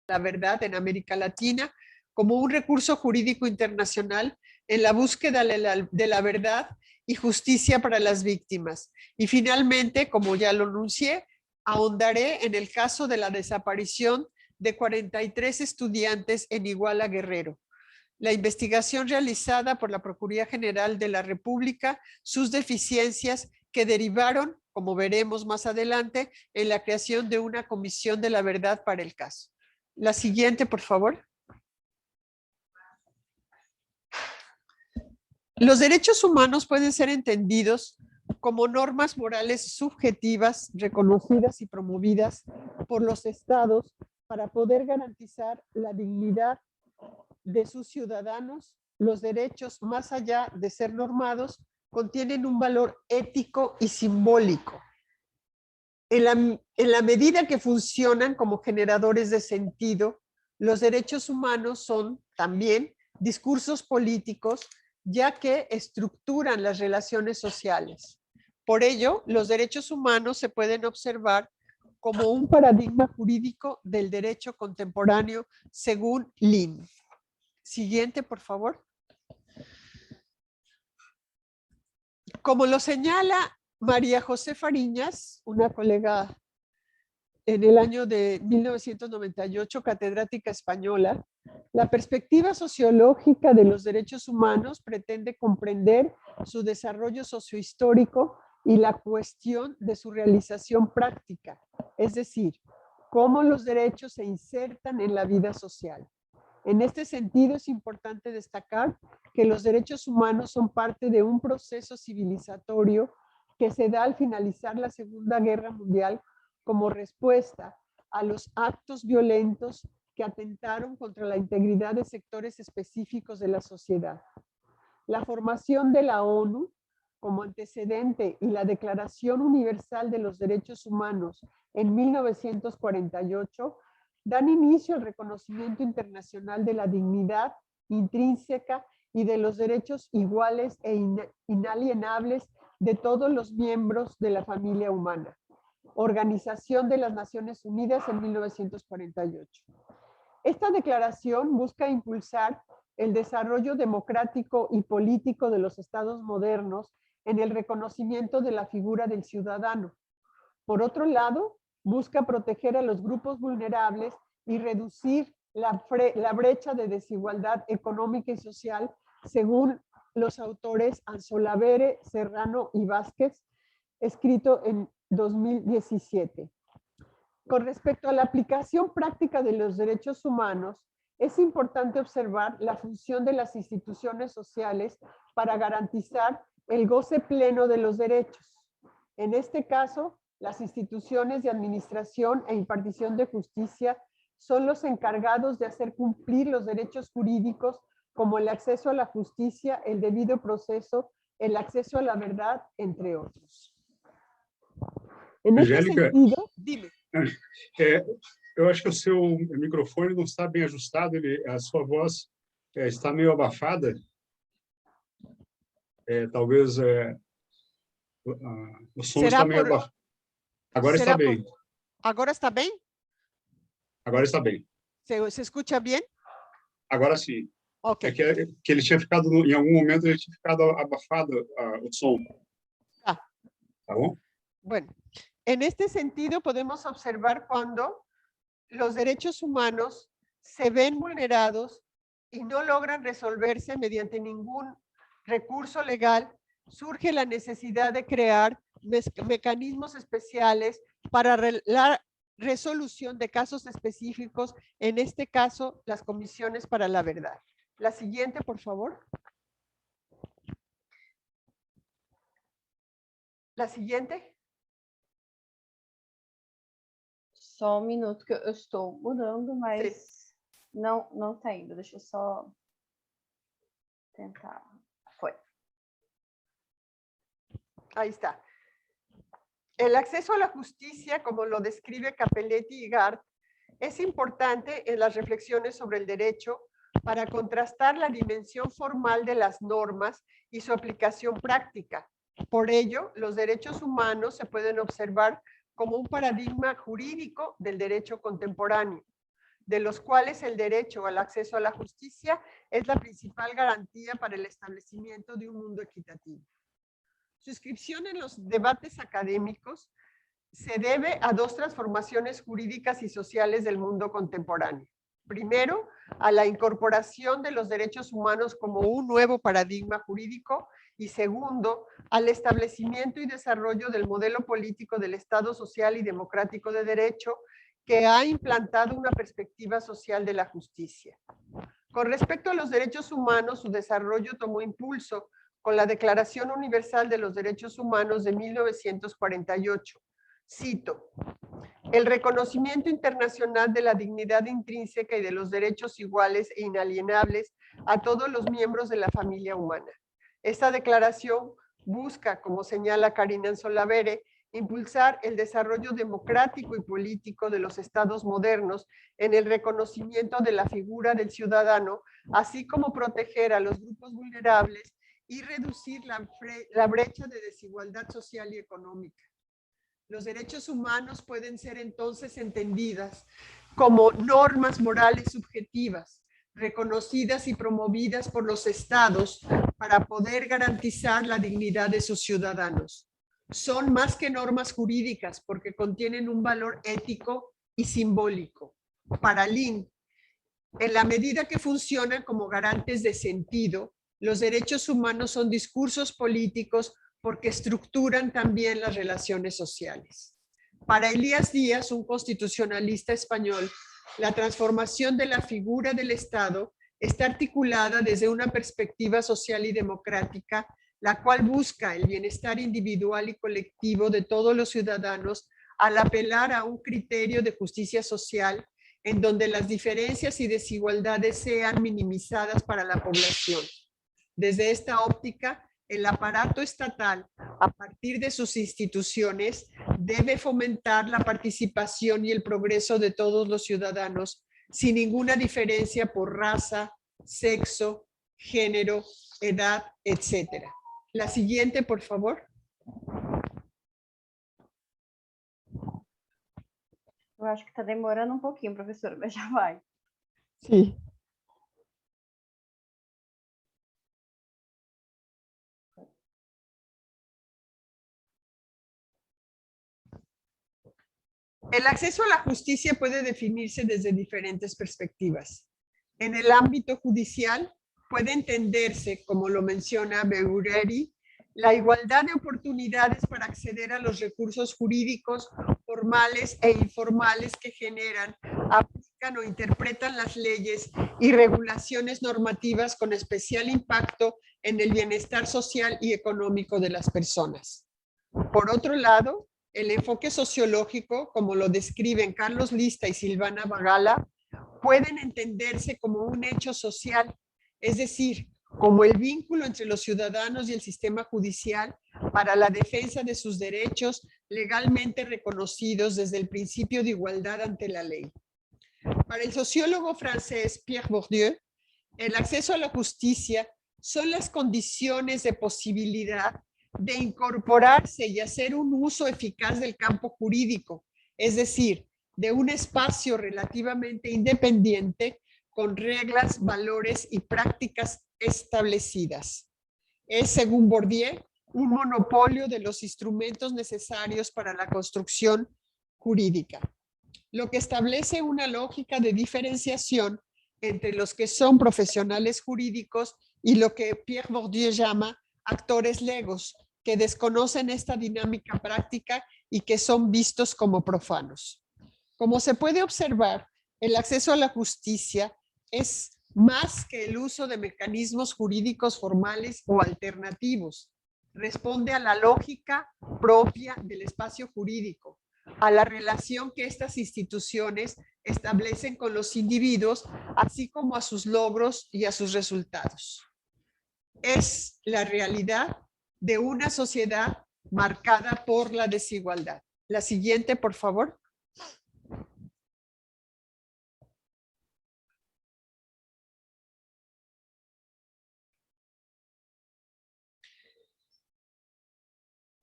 la verdad en América Latina como un recurso jurídico internacional en la búsqueda de la verdad y justicia para las víctimas. Y finalmente, como ya lo anuncié, ahondaré en el caso de la desaparición de 43 estudiantes en Iguala, Guerrero. La investigación realizada por la Procuraduría General de la República, sus deficiencias que derivaron, como veremos más adelante, en la creación de una comisión de la verdad para el caso. La siguiente, por favor. Los derechos humanos pueden ser entendidos como normas morales subjetivas reconocidas y promovidas por los estados para poder garantizar la dignidad de sus ciudadanos. Los derechos, más allá de ser normados, contienen un valor ético y simbólico. En la medida que funcionan como generadores de sentido, los derechos humanos son también discursos políticos, ya que estructuran las relaciones sociales. Por ello, los derechos humanos se pueden observar como un paradigma jurídico del derecho contemporáneo según Lin. Siguiente, por favor. Como lo señala María José Fariñas, una colega en el año de 1998, catedrática española, la perspectiva sociológica de los derechos humanos pretende comprender su desarrollo sociohistórico y la cuestión de su realización práctica, es decir, cómo los derechos se insertan en la vida social. En este sentido, es importante destacar que los derechos humanos son parte de un proceso civilizatorio que se da al finalizar la Segunda Guerra Mundial como respuesta a los actos violentos que atentaron contra la integridad de sectores específicos de la sociedad. La formación de la ONU como antecedente y la Declaración Universal de los Derechos Humanos en 1948 dan inicio al reconocimiento internacional de la dignidad intrínseca y de los derechos iguales e inalienables de todos los miembros de la familia humana. Organización de las Naciones Unidas en 1948. Esta declaración busca impulsar el desarrollo democrático y político de los estados modernos en el reconocimiento de la figura del ciudadano. Por otro lado, busca proteger a los grupos vulnerables y reducir la brecha de desigualdad económica y social, según los autores Anzolavere, Serrano y Vázquez, escrito en 2017. Con respecto a la aplicación práctica de los derechos humanos, es importante observar la función de las instituciones sociales para garantizar el goce pleno de los derechos. En este caso, las instituciones de administración e impartición de justicia son los encargados de hacer cumplir los derechos jurídicos como el acceso a la justicia, el debido proceso, el acceso a la verdad, entre otros. En este sentido, dime. Eu acho que o seu microfone não está bem ajustado, a sua voz está meio abafada. Talvez o som está meio abafado. Agora está bem. ¿Agora está bem? Agora está bem. ¿Se escucha bien? Agora sim. Okay. É que ele tinha ficado, em algum momento, ele tinha ficado abafado o som. Ah. ¿Tá bom? Bueno, en este sentido podemos observar cuando los derechos humanos se ven vulnerados y no logran resolverse mediante ningún recurso legal, surge la necesidad de crear mecanismos especiales para la resolución de casos específicos, en este caso, las comisiones para la verdad. La siguiente, por favor. La siguiente. Só um minuto que eu estou mudando, mas não está indo. Deixa eu só tentar. Foi. Ahí está. El acceso a la justicia, como lo describe Capelletti y Gard, es importante en las reflexiones sobre el derecho para contrastar la dimensión formal de las normas y su aplicación práctica. Por ello, los derechos humanos se pueden observar como un paradigma jurídico del derecho contemporáneo. de los cuales el derecho al acceso a la justicia es la principal garantía para el establecimiento de un mundo equitativo. Su inscripción en los debates académicos se debe a dos transformaciones jurídicas y sociales del mundo contemporáneo. Primero, a la incorporación de los derechos humanos como un nuevo paradigma jurídico, y segundo, al establecimiento y desarrollo del modelo político del Estado social y democrático de derecho, que ha implantado una perspectiva social de la justicia. Con respecto a los derechos humanos, su desarrollo tomó impulso con la Declaración Universal de los Derechos Humanos de 1948. Cito: el reconocimiento internacional de la dignidad intrínseca y de los derechos iguales e inalienables a todos los miembros de la familia humana. Esta declaración busca, como señala Karina Solavere, impulsar el desarrollo democrático y político de los estados modernos en el reconocimiento de la figura del ciudadano, así como proteger a los grupos vulnerables y reducir la brecha de desigualdad social y económica. Los derechos humanos pueden ser entonces entendidas como normas morales subjetivas, reconocidas y promovidas por los estados para poder garantizar la dignidad de sus ciudadanos. Son más que normas jurídicas porque contienen un valor ético y simbólico. Para Lin, en la medida que funcionan como garantes de sentido, los derechos humanos son discursos políticos porque estructuran también las relaciones sociales. Para Elías Díaz, un constitucionalista español, la transformación de la figura del Estado está articulada desde una perspectiva social y democrática, la cual busca el bienestar individual y colectivo de todos los ciudadanos al apelar a un criterio de justicia social en donde las diferencias y desigualdades sean minimizadas para la población. Desde esta óptica, el aparato estatal, a partir de sus instituciones, debe fomentar la participación y el progreso de todos los ciudadanos, sin ninguna diferencia por raza, sexo, género, edad, etc. La siguiente, por favor. Eu acho que está demorando um pouquinho, professora, mas já vai. Sí. El acceso a la justicia puede definirse desde diferentes perspectivas. En el ámbito judicial puede entenderse, como lo menciona Beureri, la igualdad de oportunidades para acceder a los recursos jurídicos formales e informales que generan, aplican o interpretan las leyes y regulaciones normativas con especial impacto en el bienestar social y económico de las personas. Por otro lado, el enfoque sociológico, como lo describen Carlos Lista y Silvana Bagala, pueden entenderse como un hecho social, es decir, como el vínculo entre los ciudadanos y el sistema judicial para la defensa de sus derechos legalmente reconocidos desde el principio de igualdad ante la ley. Para el sociólogo francés Pierre Bourdieu, el acceso a la justicia son las condiciones de posibilidad de incorporarse y hacer un uso eficaz del campo jurídico, es decir, de un espacio relativamente independiente con reglas, valores y prácticas establecidas. Es, según Bourdieu, un monopolio de los instrumentos necesarios para la construcción jurídica, lo que establece una lógica de diferenciación entre los que son profesionales jurídicos y lo que Pierre Bourdieu llama actores legos, que desconocen esta dinámica práctica y que son vistos como profanos. Como se puede observar, el acceso a la justicia es más que el uso de mecanismos jurídicos formales o alternativos. Responde a la lógica propia del espacio jurídico, a la relación que estas instituciones establecen con los individuos, así como a sus logros y a sus resultados. Es la realidad de una sociedad marcada por la desigualdad. La siguiente, por favor.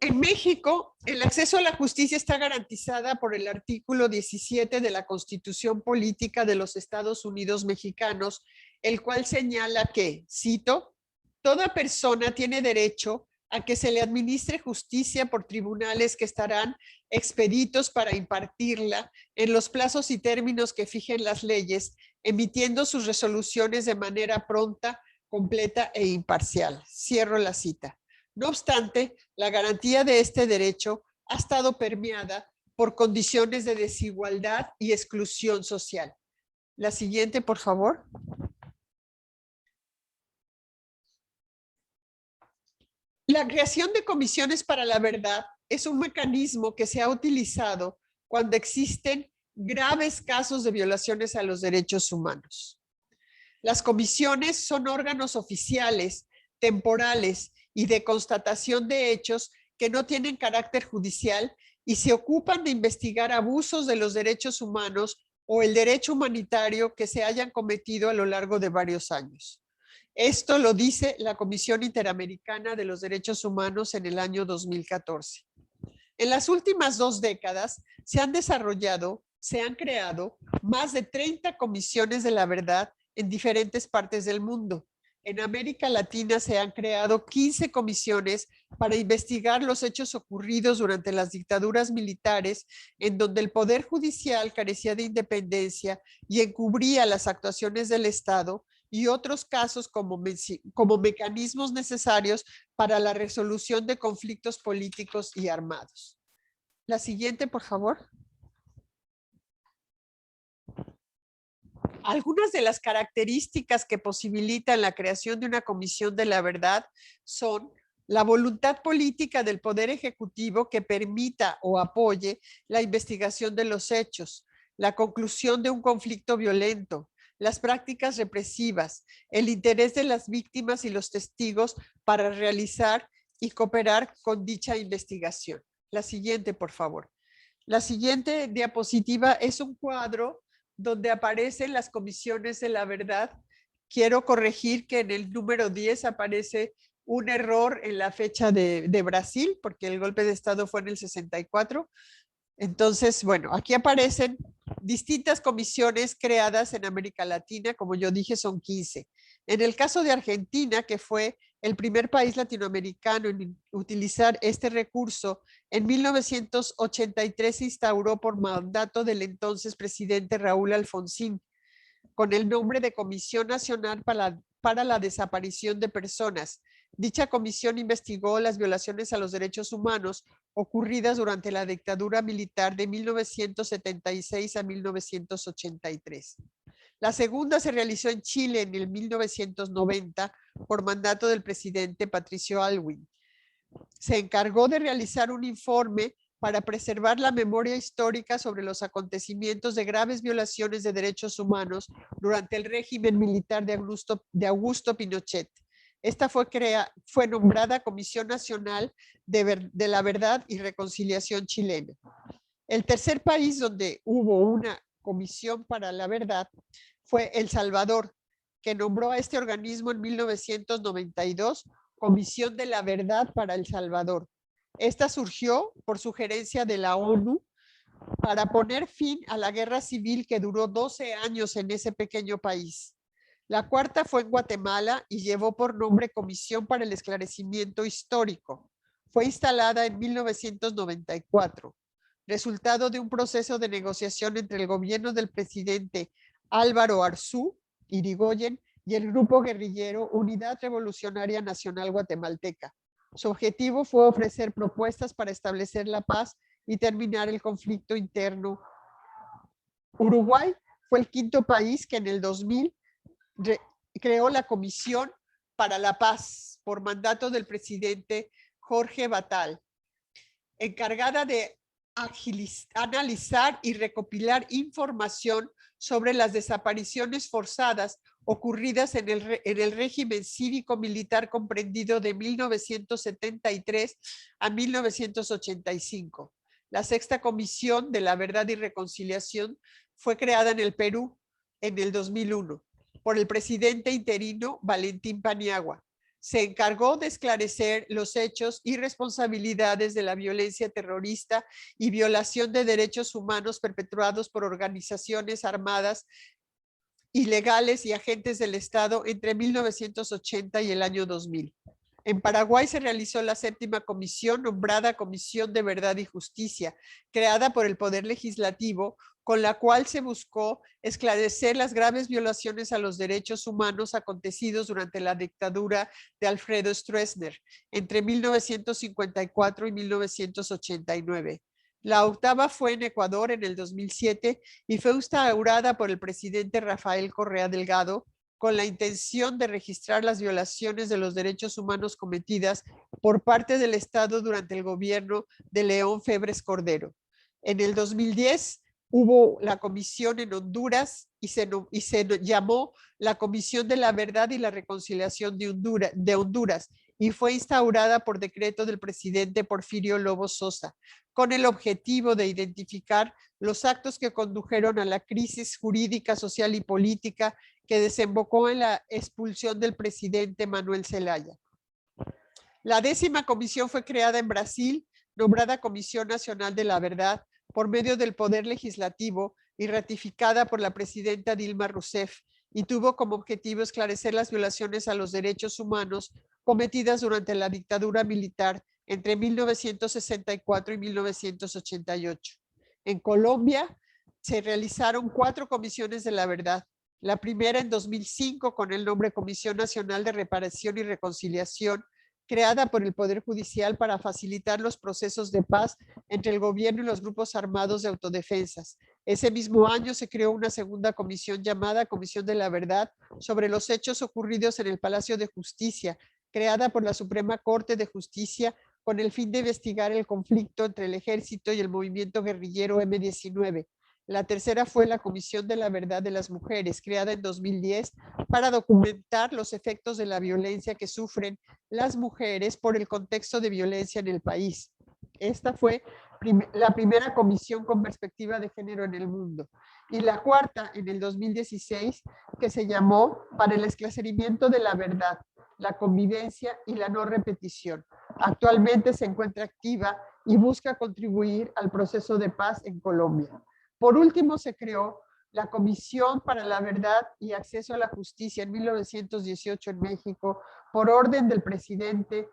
En México, el acceso a la justicia está garantizada por el artículo 17 de la Constitución Política de los Estados Unidos Mexicanos, el cual señala que, cito, toda persona tiene derecho a que se le administre justicia por tribunales que estarán expeditos para impartirla en los plazos y términos que fijen las leyes, emitiendo sus resoluciones de manera pronta, completa e imparcial. Cierro la cita. No obstante, la garantía de este derecho ha estado permeada por condiciones de desigualdad y exclusión social. La siguiente, por favor. La creación de comisiones para la verdad es un mecanismo que se ha utilizado cuando existen graves casos de violaciones a los derechos humanos. Las comisiones son órganos oficiales, temporales y de constatación de hechos que no tienen carácter judicial y se ocupan de investigar abusos de los derechos humanos o el derecho humanitario que se hayan cometido a lo largo de varios años. Esto lo dice la Comisión Interamericana de los Derechos Humanos en el año 2014. En las últimas 2 décadas se han creado más de 30 comisiones de la verdad en diferentes partes del mundo. En América Latina se han creado 15 comisiones para investigar los hechos ocurridos durante las dictaduras militares, en donde el Poder Judicial carecía de independencia y encubría las actuaciones del Estado, y otros casos como mecanismos necesarios para la resolución de conflictos políticos y armados. La siguiente, por favor. Algunas de las características que posibilitan la creación de una comisión de la verdad son la voluntad política del Poder Ejecutivo que permita o apoye la investigación de los hechos, la conclusión de un conflicto violento, las prácticas represivas, el interés de las víctimas y los testigos para realizar y cooperar con dicha investigación. La siguiente, por favor. La siguiente diapositiva es un cuadro donde aparecen las comisiones de la verdad. Quiero corregir que en el número 10 aparece un error en la fecha de Brasil, porque el golpe de Estado fue en el 64. Entonces, bueno, aquí aparecen distintas comisiones creadas en América Latina, como yo dije, son 15. En el caso de Argentina, que fue el primer país latinoamericano en utilizar este recurso, en 1983 se instauró por mandato del entonces presidente Raúl Alfonsín, con el nombre de Comisión Nacional para la Desaparición de Personas. Dicha comisión investigó las violaciones a los derechos humanos ocurridas durante la dictadura militar de 1976 a 1983. La segunda se realizó en Chile en el 1990 por mandato del presidente Patricio Aylwin. Se encargó de realizar un informe para preservar la memoria histórica sobre los acontecimientos de graves violaciones de derechos humanos durante el régimen militar de Augusto Pinochet. Esta fue nombrada Comisión Nacional de la Verdad y Reconciliación Chilena. El tercer país donde hubo una comisión para la verdad fue El Salvador, que nombró a este organismo en 1992 Comisión de la Verdad para El Salvador. Esta surgió por sugerencia de la ONU para poner fin a la guerra civil que duró 12 años en ese pequeño país. La cuarta fue en Guatemala y llevó por nombre Comisión para el Esclarecimiento Histórico. Fue instalada en 1994, resultado de un proceso de negociación entre el gobierno del presidente Álvaro Arzú Irigoyen y el grupo guerrillero Unidad Revolucionaria Nacional Guatemalteca. Su objetivo fue ofrecer propuestas para establecer la paz y terminar el conflicto interno. Uruguay fue el quinto país que en el 2000 creó la Comisión para la Paz por mandato del presidente Jorge Batal, encargada de analizar y recopilar información sobre las desapariciones forzadas ocurridas en el régimen cívico-militar comprendido de 1973 a 1985. La sexta Comisión de la Verdad y Reconciliación fue creada en el Perú en el 2001 por el presidente interino Valentín Paniagua. se encargó de esclarecer los hechos y responsabilidades de la violencia terrorista y violación de derechos humanos perpetrados por organizaciones armadas ilegales y agentes del Estado entre 1980 y el año 2000. En Paraguay se realizó la 7ª comisión, nombrada Comisión de Verdad y Justicia, creada por el Poder Legislativo, con la cual se buscó esclarecer las graves violaciones a los derechos humanos acontecidos durante la dictadura de Alfredo Stroessner entre 1954 y 1989. La 8ª fue en Ecuador en el 2007 y fue instaurada por el presidente Rafael Correa Delgado con la intención de registrar las violaciones de los derechos humanos cometidas por parte del Estado durante el gobierno de León Febres Cordero. En el 2010 hubo la comisión en Honduras y se llamó la Comisión de la Verdad y la Reconciliación de Honduras y fue instaurada por decreto del presidente Porfirio Lobo Sosa, con el objetivo de identificar los actos que condujeron a la crisis jurídica, social y política que desembocó en la expulsión del presidente Manuel Zelaya. La 10ª comisión fue creada en Brasil, nombrada Comisión Nacional de la Verdad, por medio del Poder Legislativo y ratificada por la presidenta Dilma Rousseff, y tuvo como objetivo esclarecer las violaciones a los derechos humanos cometidas durante la dictadura militar entre 1964 y 1988. En Colombia se realizaron 4 comisiones de la verdad. La primera en 2005 con el nombre Comisión Nacional de Reparación y Reconciliación, creada por el Poder Judicial para facilitar los procesos de paz entre el gobierno y los grupos armados de autodefensas. Ese mismo año se creó una segunda comisión llamada Comisión de la Verdad sobre los hechos ocurridos en el Palacio de Justicia, creada por la Suprema Corte de Justicia con el fin de investigar el conflicto entre el ejército y el movimiento guerrillero M-19. La tercera fue la Comisión de la Verdad de las Mujeres, creada en 2010 para documentar los efectos de la violencia que sufren las mujeres por el contexto de violencia en el país. Esta fue la primera comisión con perspectiva de género en el mundo. Y la cuarta, en el 2016, que se llamó Para el esclarecimiento de la verdad, la convivencia y la no repetición. Actualmente se encuentra activa y busca contribuir al proceso de paz en Colombia. Por último, se creó la Comisión para la Verdad y Acceso a la Justicia en 1918 en México, por orden del presidente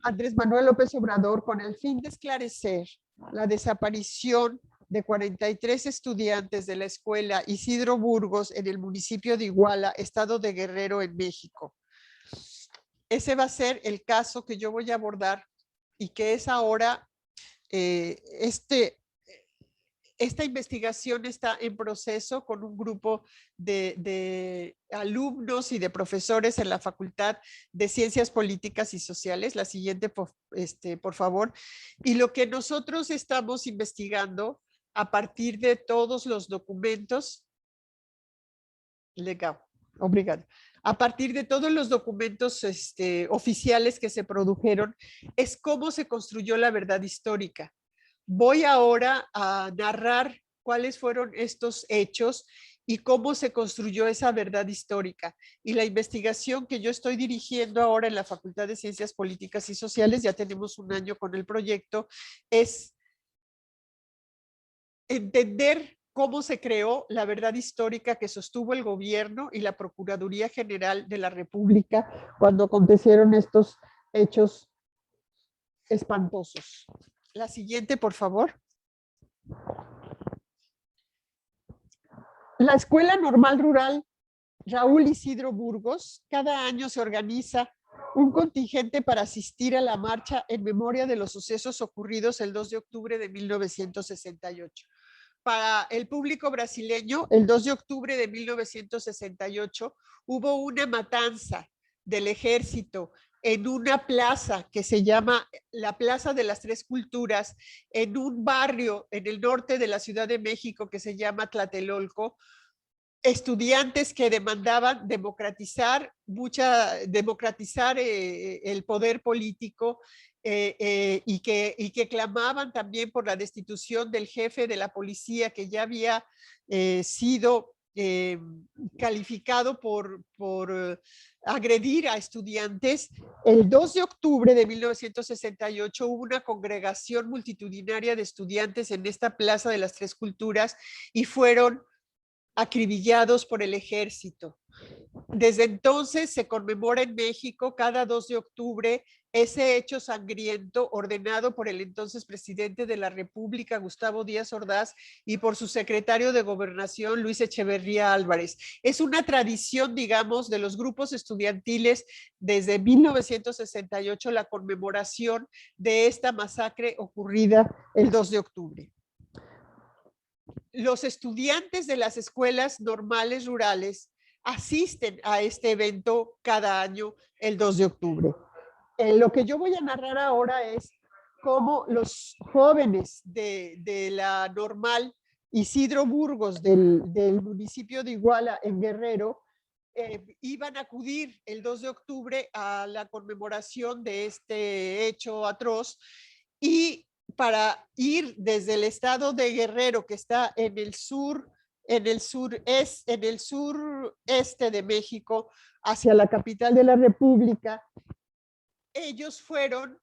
Andrés Manuel López Obrador, con el fin de esclarecer la desaparición de 43 estudiantes de la escuela Isidro Burgos en el municipio de Iguala, estado de Guerrero, en México. Ese va a ser el caso que yo voy a abordar y que es ahora esta investigación está en proceso con un grupo de alumnos y de profesores en la Facultad de Ciencias Políticas y Sociales. La siguiente, por favor. Y lo que nosotros estamos investigando a partir de todos los documentos, legal, obrigado. A partir de todos los documentos oficiales que se produjeron, es cómo se construyó la verdad histórica. Voy ahora a narrar cuáles fueron estos hechos y cómo se construyó esa verdad histórica. Y la investigación que yo estoy dirigiendo ahora en la Facultad de Ciencias Políticas y Sociales, ya tenemos un año con el proyecto, es entender cómo se creó la verdad histórica que sostuvo el gobierno y la Procuraduría General de la República cuando acontecieron estos hechos espantosos. La siguiente, por favor. La Escuela Normal Rural Raúl Isidro Burgos, cada año se organiza un contingente para asistir a la marcha en memoria de los sucesos ocurridos el 2 de octubre de 1968. Para el público brasileño, el 2 de octubre de 1968 hubo una matanza del ejército en una plaza que se llama la Plaza de las Tres Culturas, en un barrio en el norte de la Ciudad de México que se llama Tlatelolco. Estudiantes que demandaban democratizar el poder político y que clamaban también por la destitución del jefe de la policía que ya había sido calificado por agredir a estudiantes, el 2 de octubre de 1968 hubo una congregación multitudinaria de estudiantes en esta Plaza de las Tres Culturas y fueron acribillados por el ejército. Desde entonces se conmemora en México cada 2 de octubre ese hecho sangriento ordenado por el entonces presidente de la República, Gustavo Díaz Ordaz, y por su secretario de Gobernación, Luis Echeverría Álvarez. Es una tradición, digamos, de los grupos estudiantiles desde 1968 la conmemoración de esta masacre ocurrida el 2 de octubre. Los estudiantes de las escuelas normales rurales asisten a este evento cada año el 2 de octubre. Lo que yo voy a narrar ahora es cómo los jóvenes de la normal Isidro Burgos del municipio de Iguala en Guerrero iban a acudir el 2 de octubre a la conmemoración de este hecho atroz y para ir desde el estado de Guerrero, que está en el sureste de México, hacia la capital de la República, ellos fueron,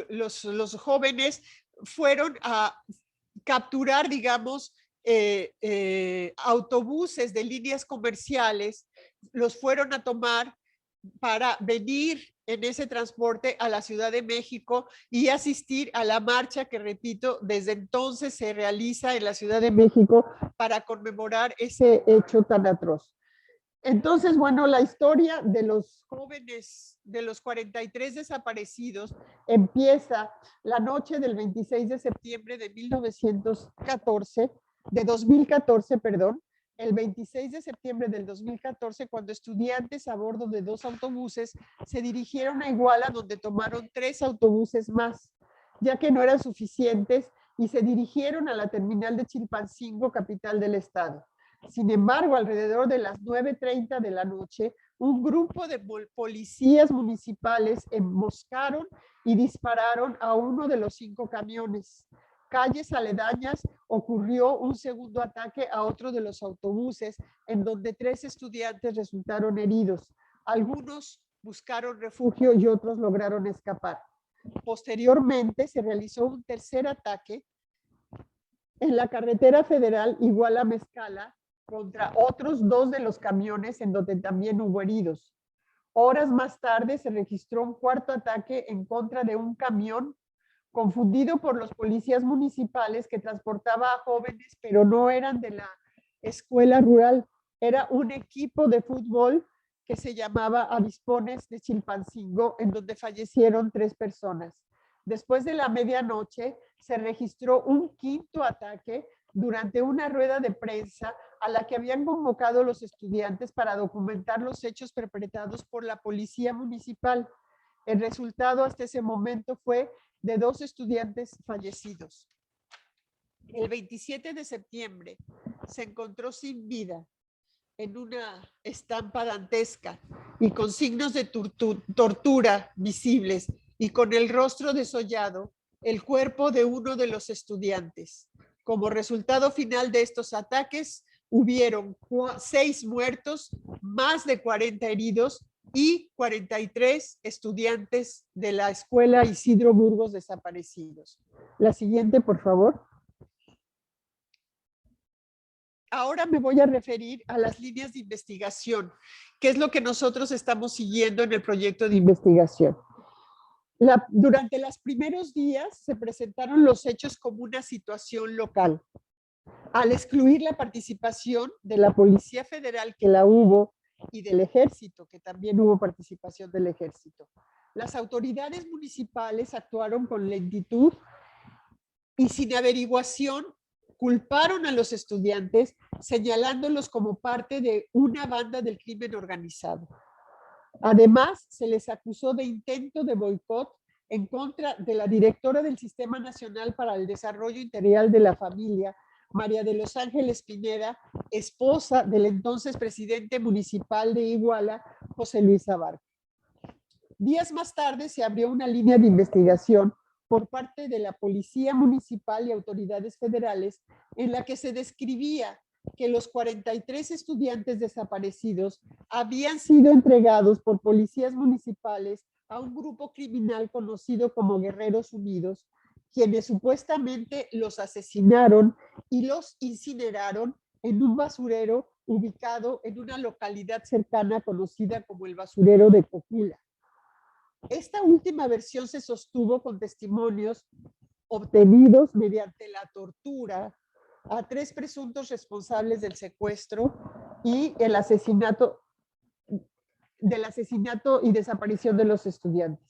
los jóvenes fueron a capturar, digamos, autobuses de líneas comerciales, los fueron a tomar para venir en ese transporte a la Ciudad de México y asistir a la marcha que, repito, desde entonces se realiza en la Ciudad de México para conmemorar ese hecho tan atroz. Entonces, bueno, la historia de los jóvenes, de los 43 desaparecidos, empieza la noche del 26 de septiembre de 2014, perdón, el 26 de septiembre del 2014, cuando estudiantes a bordo de 2 autobuses se dirigieron a Iguala, donde tomaron 3 autobuses más, ya que no eran suficientes, y se dirigieron a la terminal de Chilpancingo, capital del estado. Sin embargo, alrededor de las 9:30 de la noche, un grupo de policías municipales emboscaron y dispararon a uno de los 5 camiones. Calles aledañas ocurrió un segundo ataque a otro de los autobuses, en donde 3 estudiantes resultaron heridos. Algunos buscaron refugio y otros lograron escapar. Posteriormente se realizó un tercer ataque en la carretera federal Iguala-Mezcala contra otros 2 de los camiones, en donde también hubo heridos. Horas más tarde se registró un cuarto ataque en contra de un camión confundido por los policías municipales que transportaba a jóvenes, pero no eran de la escuela rural. Era un equipo de fútbol que se llamaba Avispones de Chilpancingo, en donde fallecieron 3 personas. Después de la medianoche se registró un quinto ataque durante una rueda de prensa a la que habían convocado los estudiantes para documentar los hechos perpetrados por la policía municipal. El resultado hasta ese momento fue de 2 estudiantes fallecidos. El 27 de septiembre se encontró sin vida en una estampa dantesca y con signos de tortura visibles y con el rostro desollado, el cuerpo de uno de los estudiantes. Como resultado final de estos ataques, hubieron 6 muertos, más de 40 heridos y 43 estudiantes de la escuela Isidro Burgos desaparecidos. La siguiente, por favor. Ahora me voy a referir a las líneas de investigación, que es lo que nosotros estamos siguiendo en el proyecto de investigación. Durante los primeros días se presentaron los hechos como una situación local. Al excluir la participación de la Policía Federal, que la hubo, y del Ejército, que también hubo participación del Ejército, las autoridades municipales actuaron con lentitud y sin averiguación culparon a los estudiantes, señalándolos como parte de una banda del crimen organizado. Además, se les acusó de intento de boicot en contra de la directora del Sistema Nacional para el Desarrollo Integral de la Familia, María de los Ángeles Pineda, esposa del entonces presidente municipal de Iguala, José Luis Abarca. Días más tarde se abrió una línea de investigación por parte de la Policía Municipal y autoridades federales, en la que se describía que los 43 estudiantes desaparecidos habían sido entregados por policías municipales a un grupo criminal conocido como Guerreros Unidos, quienes supuestamente los asesinaron y los incineraron en un basurero ubicado en una localidad cercana conocida como el basurero de Cocula. Esta última versión se sostuvo con testimonios obtenidos mediante la tortura a 3 presuntos responsables del secuestro y el asesinato y desaparición de los estudiantes.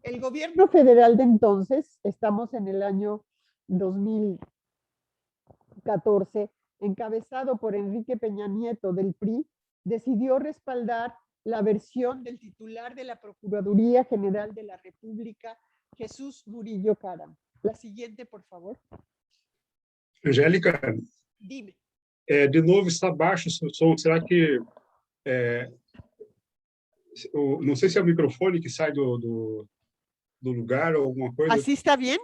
El gobierno federal de entonces, estamos en el año 2014, encabezado por Enrique Peña Nieto del PRI, decidió respaldar la versión del titular de la Procuraduría General de la República, Jesús Murillo Caram. La siguiente, por favor. Angélica, Dime. de novo está baixo o seu som. Será que... não sei se é o microfone que sai do lugar ou alguma coisa. ¿Así está bien?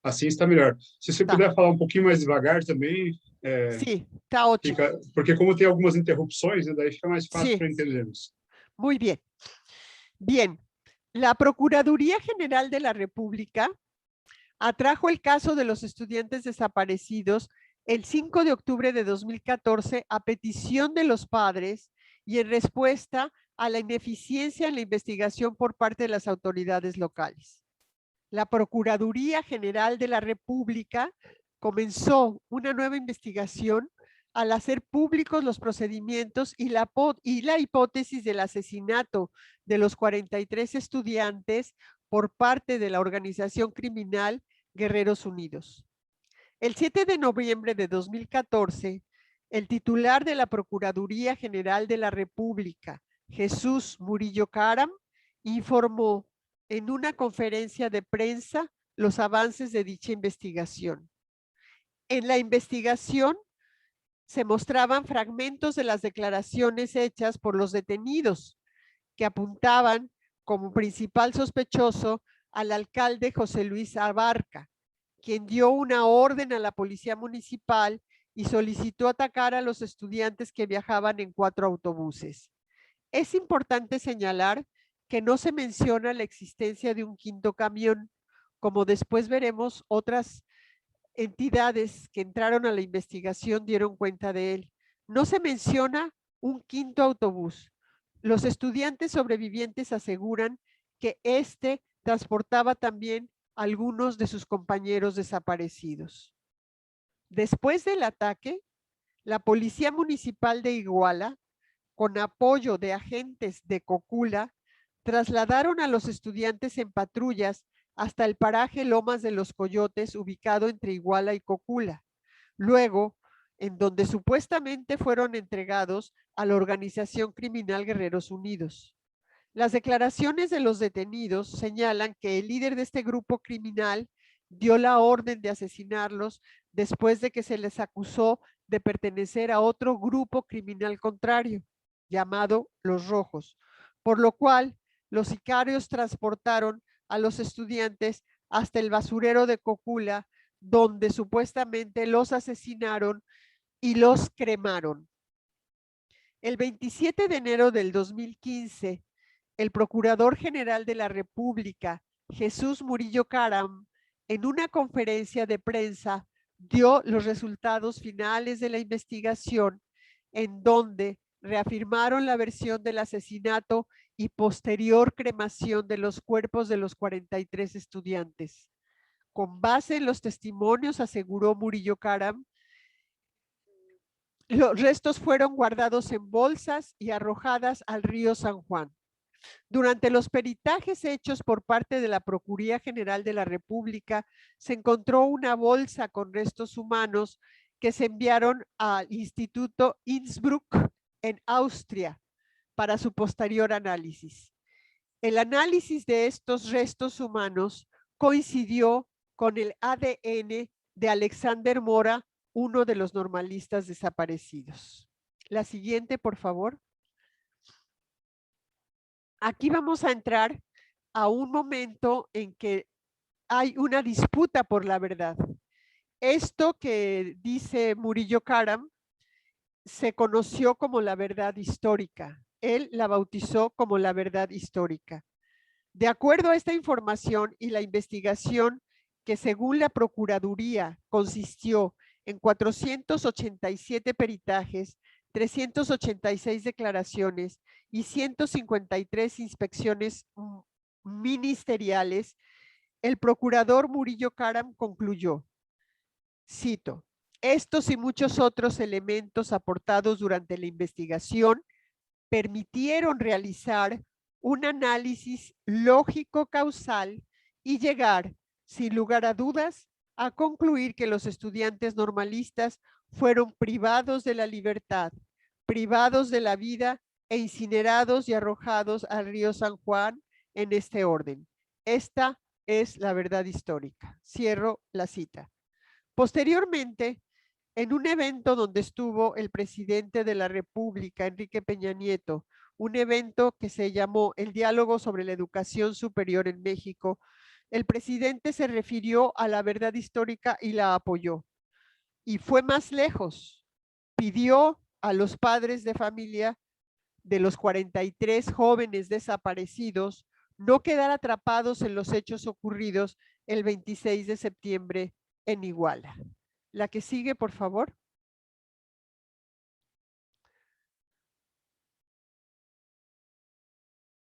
Assim está melhor. Se você puder falar um pouquinho mais devagar também. Sí, está ótimo. Porque como tem algumas interrupções, daí fica mais fácil para entendermos. Muy bien. Bien, la Procuraduría General de la República atrajo el caso de los estudiantes desaparecidos el 5 de octubre de 2014 a petición de los padres y en respuesta a la ineficiencia en la investigación por parte de las autoridades locales. La Procuraduría General de la República comenzó una nueva investigación al hacer públicos los procedimientos y la hipótesis del asesinato de los 43 estudiantes por parte de la organización criminal Guerreros Unidos. El 7 de noviembre de 2014, el titular de la Procuraduría General de la República, Jesús Murillo Caram, informó en una conferencia de prensa los avances de dicha investigación. En la investigación se mostraban fragmentos de las declaraciones hechas por los detenidos que apuntaban como principal sospechoso al alcalde José Luis Abarca, quien dio una orden a la policía municipal y solicitó atacar a los estudiantes que viajaban en 4 autobuses. Es importante señalar que no se menciona la existencia de un 5º camión, como después veremos otras entidades que entraron a la investigación dieron cuenta de él. No se menciona un 5º autobús. Los estudiantes sobrevivientes aseguran que este transportaba también a algunos de sus compañeros desaparecidos. Después del ataque, la Policía Municipal de Iguala, con apoyo de agentes de Cocula, trasladaron a los estudiantes en patrullas hasta el paraje Lomas de los Coyotes, ubicado entre Iguala y Cocula. Luego, en donde supuestamente fueron entregados a la organización criminal Guerreros Unidos. Las declaraciones de los detenidos señalan que el líder de este grupo criminal dio la orden de asesinarlos después de que se les acusó de pertenecer a otro grupo criminal contrario, llamado Los Rojos, por lo cual los sicarios transportaron a los estudiantes hasta el basurero de Cocula, donde supuestamente los asesinaron y los cremaron. El 27 de enero del 2015, el Procurador General de la República, Jesús Murillo Caram, en una conferencia de prensa, dio los resultados finales de la investigación, en donde reafirmaron la versión del asesinato y posterior cremación de los cuerpos de los 43 estudiantes. Con base en los testimonios, aseguró Murillo Caram, los restos fueron guardados en bolsas y arrojadas al río San Juan. Durante los peritajes hechos por parte de la Procuraduría General de la República, se encontró una bolsa con restos humanos que se enviaron al Instituto Innsbruck en Austria para su posterior análisis. El análisis de estos restos humanos coincidió con el ADN de Alexander Mora, uno de los normalistas desaparecidos. La siguiente, por favor. Aquí vamos a entrar a un momento en que hay una disputa por la verdad. Esto que dice Murillo Caram se conoció como la verdad histórica. Él la bautizó como la verdad histórica. De acuerdo a esta información y la investigación que según la Procuraduría consistió en 487 peritajes, 386 declaraciones y 153 inspecciones ministeriales, el procurador Murillo Karam concluyó, cito, estos y muchos otros elementos aportados durante la investigación permitieron realizar un análisis lógico-causal y llegar, sin lugar a dudas, a concluir que los estudiantes normalistas fueron privados de la libertad, privados de la vida e incinerados y arrojados al río San Juan en este orden. Esta es la verdad histórica. Cierro la cita. Posteriormente, en un evento donde estuvo el presidente de la República, Enrique Peña Nieto, un evento que se llamó el Diálogo sobre la Educación Superior en México, el presidente se refirió a la verdad histórica y la apoyó. Y fue más lejos. Pidió a los padres de familia de los 43 jóvenes desaparecidos no quedar atrapados en los hechos ocurridos el 26 de septiembre en Iguala. La que sigue, por favor.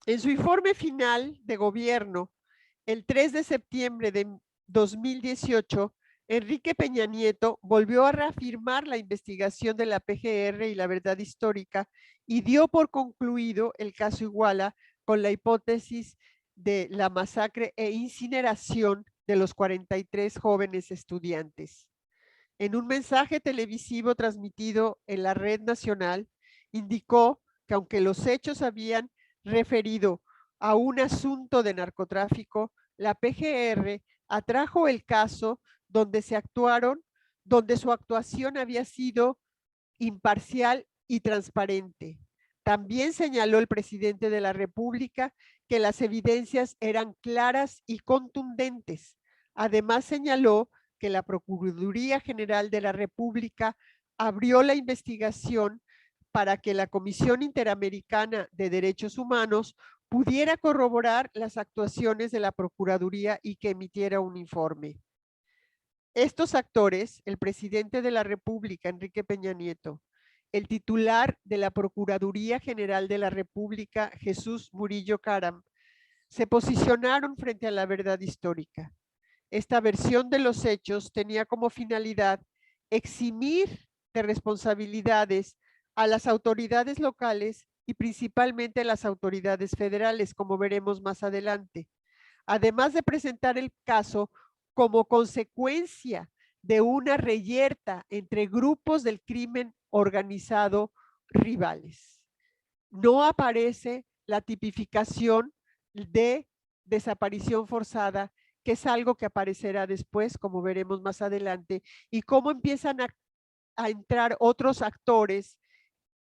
En su informe final de gobierno, el 3 de septiembre de 2018, Enrique Peña Nieto volvió a reafirmar la investigación de la PGR y la verdad histórica y dio por concluido el caso Iguala con la hipótesis de la masacre e incineración de los 43 jóvenes estudiantes. En un mensaje televisivo transmitido en la red nacional, indicó que aunque los hechos habían referido a un asunto de narcotráfico, la PGR atrajo el caso donde su actuación había sido imparcial y transparente. También señaló el presidente de la República que las evidencias eran claras y contundentes. Además señaló que la Procuraduría General de la República abrió la investigación para que la Comisión Interamericana de Derechos Humanos pudiera corroborar las actuaciones de la Procuraduría y que emitiera un informe. Estos actores, el presidente de la República, Enrique Peña Nieto, el titular de la Procuraduría General de la República, Jesús Murillo Karam, se posicionaron frente a la verdad histórica. Esta versión de los hechos tenía como finalidad eximir de responsabilidades a las autoridades locales y principalmente a las autoridades federales, como veremos más adelante. Además de presentar el caso como consecuencia de una reyerta entre grupos del crimen organizado rivales. No aparece la tipificación de desaparición forzada, que es algo que aparecerá después, como veremos más adelante, y cómo empiezan a entrar otros actores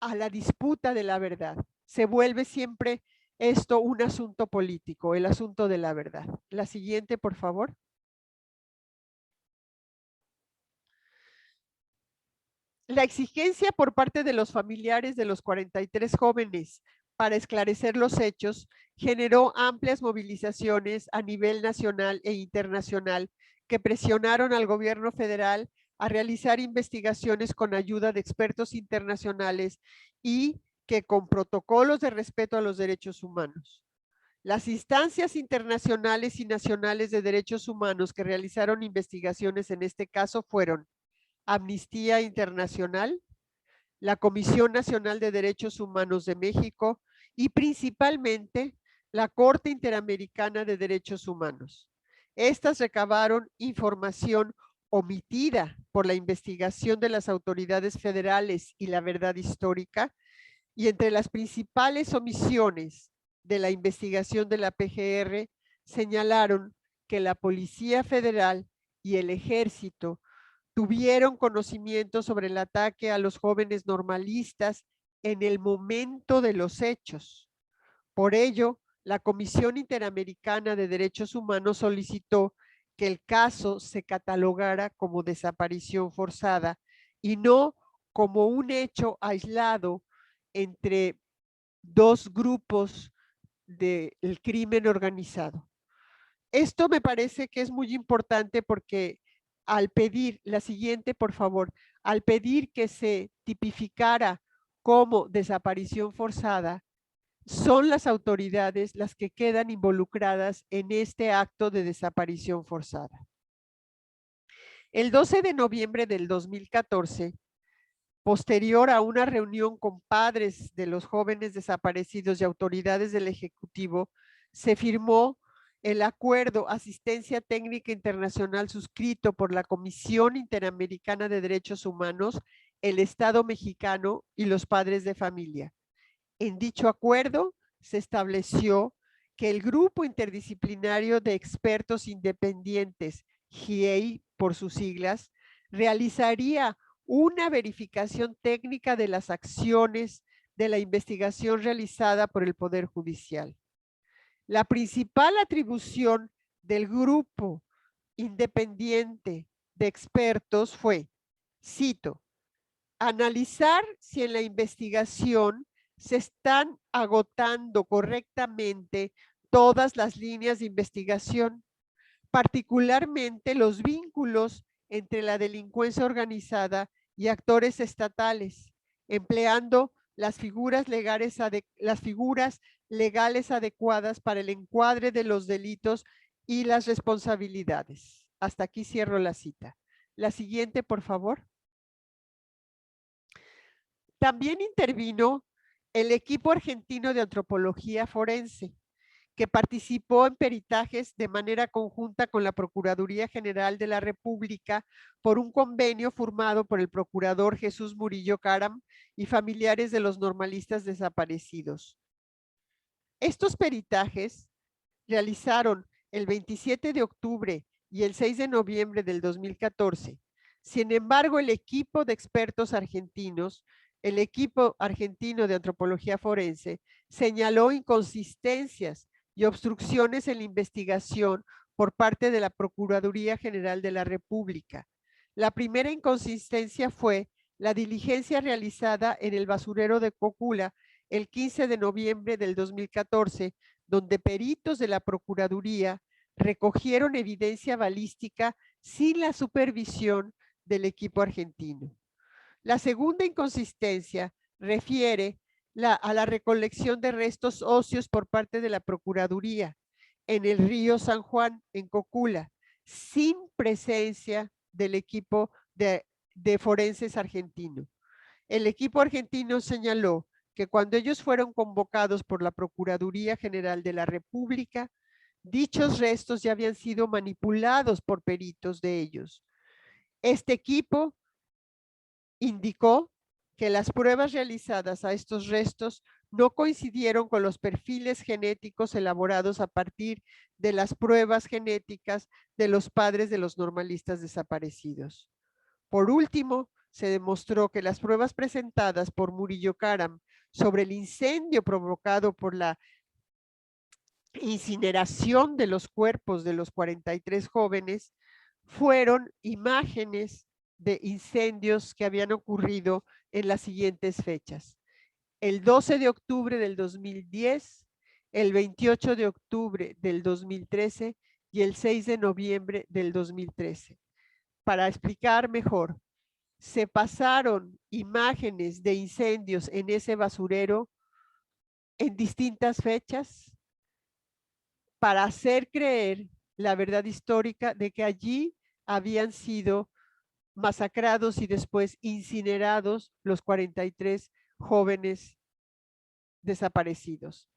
a la disputa de la verdad. Se vuelve siempre esto un asunto político, el asunto de la verdad. La siguiente, por favor. La exigencia por parte de los familiares de los 43 jóvenes para esclarecer los hechos generó amplias movilizaciones a nivel nacional e internacional que presionaron al gobierno federal a realizar investigaciones con ayuda de expertos internacionales y que con protocolos de respeto a los derechos humanos. Las instancias internacionales y nacionales de derechos humanos que realizaron investigaciones en este caso fueron Amnistía Internacional, la Comisión Nacional de Derechos Humanos de México y principalmente la Corte Interamericana de Derechos Humanos. Estas recabaron información omitida por la investigación de las autoridades federales y la verdad histórica, y entre las principales omisiones de la investigación de la PGR señalaron que la Policía Federal y el Ejército tuvieron conocimiento sobre el ataque a los jóvenes normalistas en el momento de los hechos. Por ello, la Comisión Interamericana de Derechos Humanos solicitó que el caso se catalogara como desaparición forzada y no como un hecho aislado entre dos grupos del crimen organizado. Esto me parece que es muy importante porque al pedir, la siguiente por favor, al pedir que se tipificara como desaparición forzada, son las autoridades las que quedan involucradas en este acto de desaparición forzada. El 12 de noviembre del 2014, posterior a una reunión con padres de los jóvenes desaparecidos y autoridades del Ejecutivo, se firmó el Acuerdo Asistencia Técnica Internacional suscrito por la Comisión Interamericana de Derechos Humanos, el Estado mexicano y los padres de familia. En dicho acuerdo se estableció que el Grupo Interdisciplinario de Expertos Independientes, GIEI por sus siglas, realizaría una verificación técnica de las acciones de la investigación realizada por el Poder Judicial. La principal atribución del Grupo Independiente de Expertos fue, cito, analizar si en la investigación se están agotando correctamente todas las líneas de investigación, particularmente los vínculos entre la delincuencia organizada y actores estatales, empleando las figuras legales adecuadas para el encuadre de los delitos y las responsabilidades. Hasta aquí cierro la cita. La siguiente, por favor. También intervino el equipo argentino de antropología forense, que participó en peritajes de manera conjunta con la Procuraduría General de la República por un convenio firmado por el procurador Jesús Murillo Caram y familiares de los normalistas desaparecidos. Estos peritajes realizaron el 27 de octubre y el 6 de noviembre del 2014. Sin embargo, el equipo de expertos argentinos, el equipo argentino de antropología forense, señaló inconsistencias y obstrucciones en la investigación por parte de la Procuraduría General de la República. La primera inconsistencia fue la diligencia realizada en el basurero de Cocula el 15 de noviembre del 2014, donde peritos de la Procuraduría recogieron evidencia balística sin la supervisión del equipo argentino. La segunda inconsistencia refiere a la recolección de restos óseos por parte de la Procuraduría en el río San Juan, en Cocula, sin presencia del equipo de forenses argentino. El equipo argentino señaló que cuando ellos fueron convocados por la Procuraduría General de la República, dichos restos ya habían sido manipulados por peritos de ellos. Este equipo indicó que las pruebas realizadas a estos restos no coincidieron con los perfiles genéticos elaborados a partir de las pruebas genéticas de los padres de los normalistas desaparecidos. Por último, se demostró que las pruebas presentadas por Murillo Caram sobre el incendio provocado por la incineración de los cuerpos de los 43 jóvenes fueron imágenes de incendios que habían ocurrido en las siguientes fechas: el 12 de octubre del 2010, el 28 de octubre del 2013 y el 6 de noviembre del 2013. Para explicar mejor, se pasaron imágenes de incendios en ese basurero en distintas fechas para hacer creer la verdad histórica de que allí habían sido masacrados y después incinerados los 43 jóvenes desaparecidos.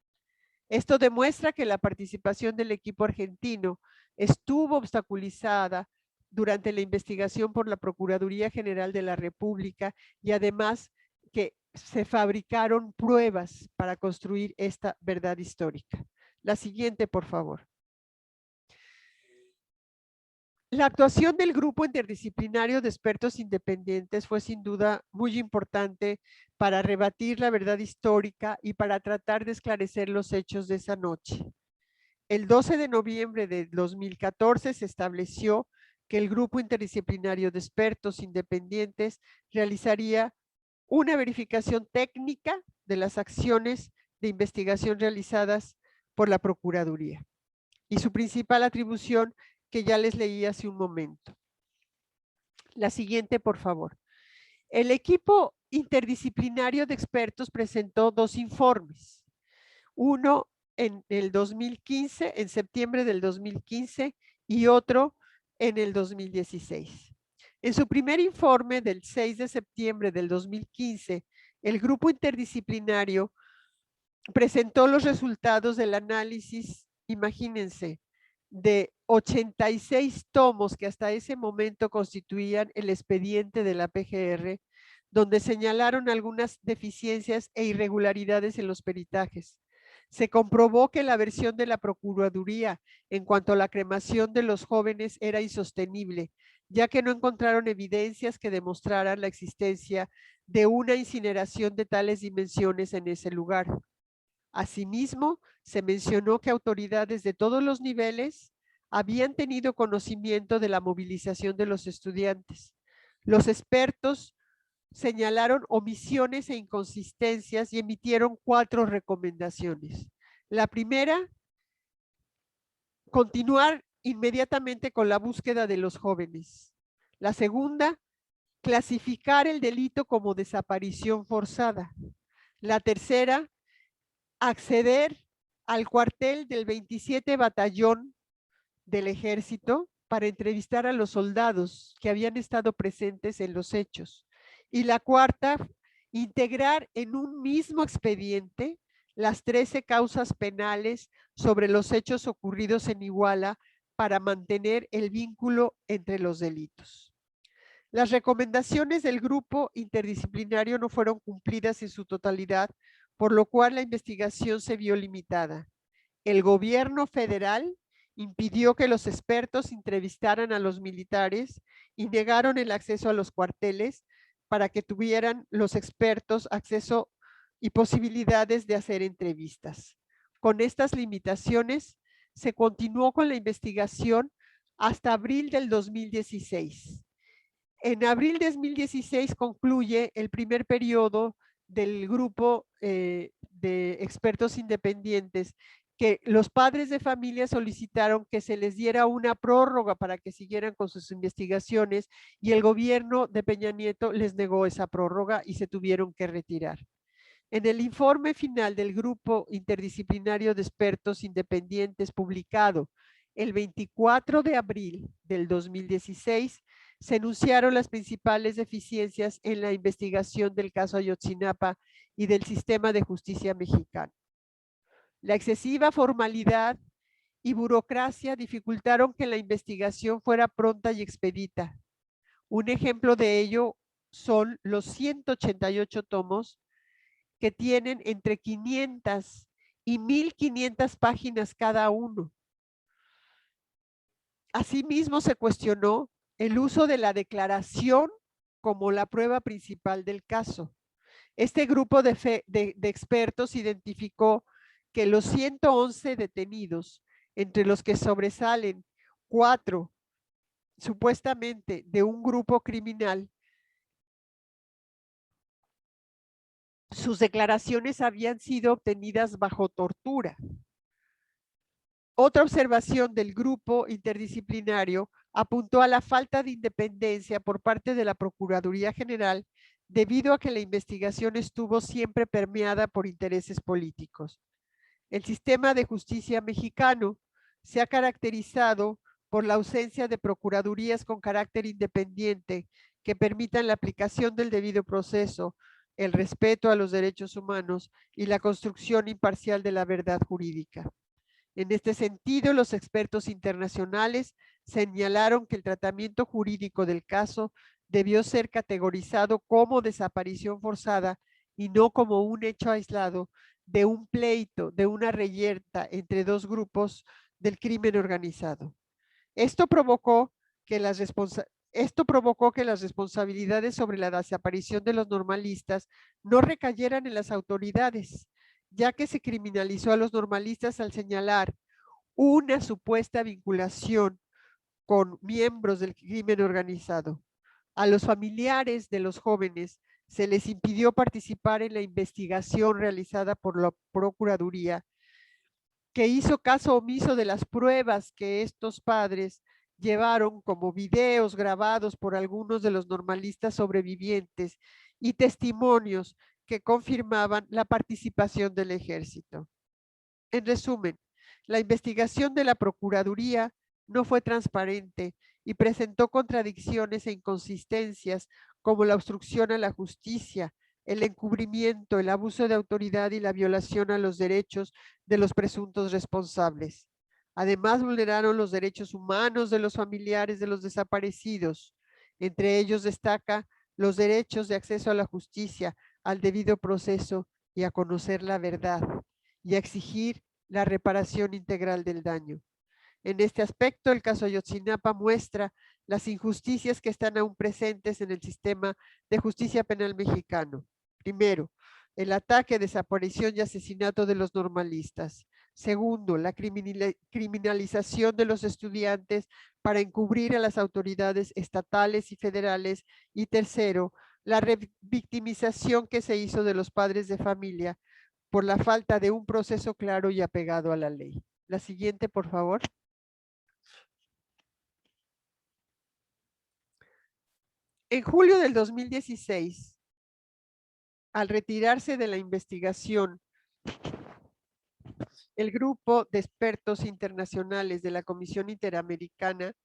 Esto demuestra que la participación del equipo argentino estuvo obstaculizada durante la investigación por la Procuraduría General de la República y además que se fabricaron pruebas para construir esta verdad histórica. La siguiente, por favor. La actuación del grupo interdisciplinario de expertos independientes fue sin duda muy importante para rebatir la verdad histórica y para tratar de esclarecer los hechos de esa noche. El 12 de noviembre de 2014 se estableció que el grupo interdisciplinario de expertos independientes realizaría una verificación técnica de las acciones de investigación realizadas por la Procuraduría. Y su principal atribución, que ya les leí hace un momento. La siguiente, por favor. El equipo interdisciplinario de expertos presentó 2 informes. Uno en el 2015, en septiembre del 2015, y otro en el 2016. En su primer informe del 6 de septiembre del 2015, el grupo interdisciplinario presentó los resultados del análisis, imagínense, de 86 tomos que hasta ese momento constituían el expediente de la PGR, donde señalaron algunas deficiencias e irregularidades en los peritajes. Se comprobó que la versión de la Procuraduría en cuanto a la cremación de los jóvenes era insostenible, ya que no encontraron evidencias que demostraran la existencia de una incineración de tales dimensiones en ese lugar. Asimismo, se mencionó que autoridades de todos los niveles habían tenido conocimiento de la movilización de los estudiantes. Los expertos señalaron omisiones e inconsistencias y emitieron 4 recomendaciones. La primera, continuar inmediatamente con la búsqueda de los jóvenes. La segunda, clasificar el delito como desaparición forzada. La tercera, acceder al cuartel del 27 Batallón del Ejército para entrevistar a los soldados que habían estado presentes en los hechos. Y la cuarta, integrar en un mismo expediente las 13 causas penales sobre los hechos ocurridos en Iguala para mantener el vínculo entre los delitos. Las recomendaciones del grupo interdisciplinario no fueron cumplidas en su totalidad, por lo cual la investigación se vio limitada. El gobierno federal impidió que los expertos entrevistaran a los militares y negaron el acceso a los cuarteles para que tuvieran los expertos acceso y posibilidades de hacer entrevistas. Con estas limitaciones, se continuó con la investigación hasta abril del 2016. En abril de 2016 concluye el primer periodo del grupo de expertos independientes, que los padres de familia solicitaron que se les diera una prórroga para que siguieran con sus investigaciones, y el gobierno de Peña Nieto les negó esa prórroga y se tuvieron que retirar. En el informe final del grupo interdisciplinario de expertos independientes publicado el 24 de abril del 2016, se enunciaron las principales deficiencias en la investigación del caso Ayotzinapa y del sistema de justicia mexicano. La excesiva formalidad y burocracia dificultaron que la investigación fuera pronta y expedita. Un ejemplo de ello son los 188 tomos que tienen entre 500 y 1500 páginas cada uno. Asimismo, se cuestionó el uso de la declaración como la prueba principal del caso. Este grupo de expertos identificó que los 111 detenidos, entre los que sobresalen 4 supuestamente de un grupo criminal, sus declaraciones habían sido obtenidas bajo tortura. Otra observación del grupo interdisciplinario apuntó a la falta de independencia por parte de la Procuraduría General debido a que la investigación estuvo siempre permeada por intereses políticos. El sistema de justicia mexicano se ha caracterizado por la ausencia de procuradurías con carácter independiente que permitan la aplicación del debido proceso, el respeto a los derechos humanos y la construcción imparcial de la verdad jurídica. En este sentido, los expertos internacionales señalaron que el tratamiento jurídico del caso debió ser categorizado como desaparición forzada y no como un hecho aislado de un pleito, de una reyerta entre 2 grupos del crimen organizado. Esto provocó que las responsabilidades sobre la desaparición de los normalistas no recayeran en las autoridades, ya que se criminalizó a los normalistas al señalar una supuesta vinculación con miembros del crimen organizado. A los familiares de los jóvenes Se les impidió participar en la investigación realizada por la Procuraduría, que hizo caso omiso de las pruebas que estos padres llevaron como videos grabados por algunos de los normalistas sobrevivientes y testimonios que confirmaban la participación del ejército. En resumen, la investigación de la Procuraduría no fue transparente y presentó contradicciones e inconsistencias como la obstrucción a la justicia, el encubrimiento, el abuso de autoridad y la violación a los derechos de los presuntos responsables. Además, vulneraron los derechos humanos de los familiares de los desaparecidos. Entre ellos destaca los derechos de acceso a la justicia, al debido proceso y a conocer la verdad, y a exigir la reparación integral del daño. En este aspecto, el caso Ayotzinapa muestra las injusticias que están aún presentes en el sistema de justicia penal mexicano. Primero, el ataque, desaparición y asesinato de los normalistas. Segundo, la criminalización de los estudiantes para encubrir a las autoridades estatales y federales. Y tercero, la revictimización que se hizo de los padres de familia por la falta de un proceso claro y apegado a la ley. La siguiente, por favor. En julio del 2016, al retirarse de la investigación, el grupo de expertos internacionales de la Comisión Interamericana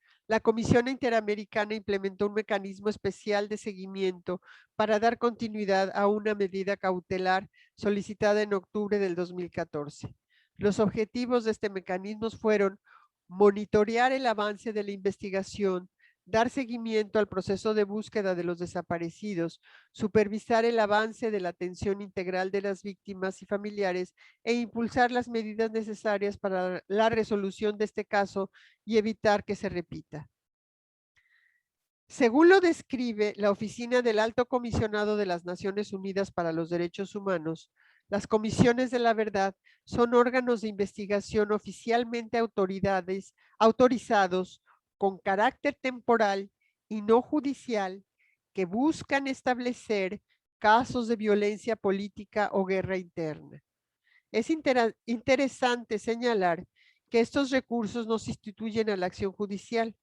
implementó un mecanismo especial de seguimiento para dar continuidad a una medida cautelar solicitada en octubre del 2014. Los objetivos de este mecanismo fueron monitorear el avance de la investigación, dar seguimiento al proceso de búsqueda de los desaparecidos, supervisar el avance de la atención integral de las víctimas y familiares e impulsar las medidas necesarias para la resolución de este caso y evitar que se repita. Según lo describe la Oficina del Alto Comisionado de las Naciones Unidas para los Derechos Humanos, las comisiones de la verdad son órganos de investigación oficialmente autorizados con carácter temporal y no judicial que buscan establecer casos de violencia política o guerra interna. Es interesante señalar que estos recursos no sustituyen a la acción judicial,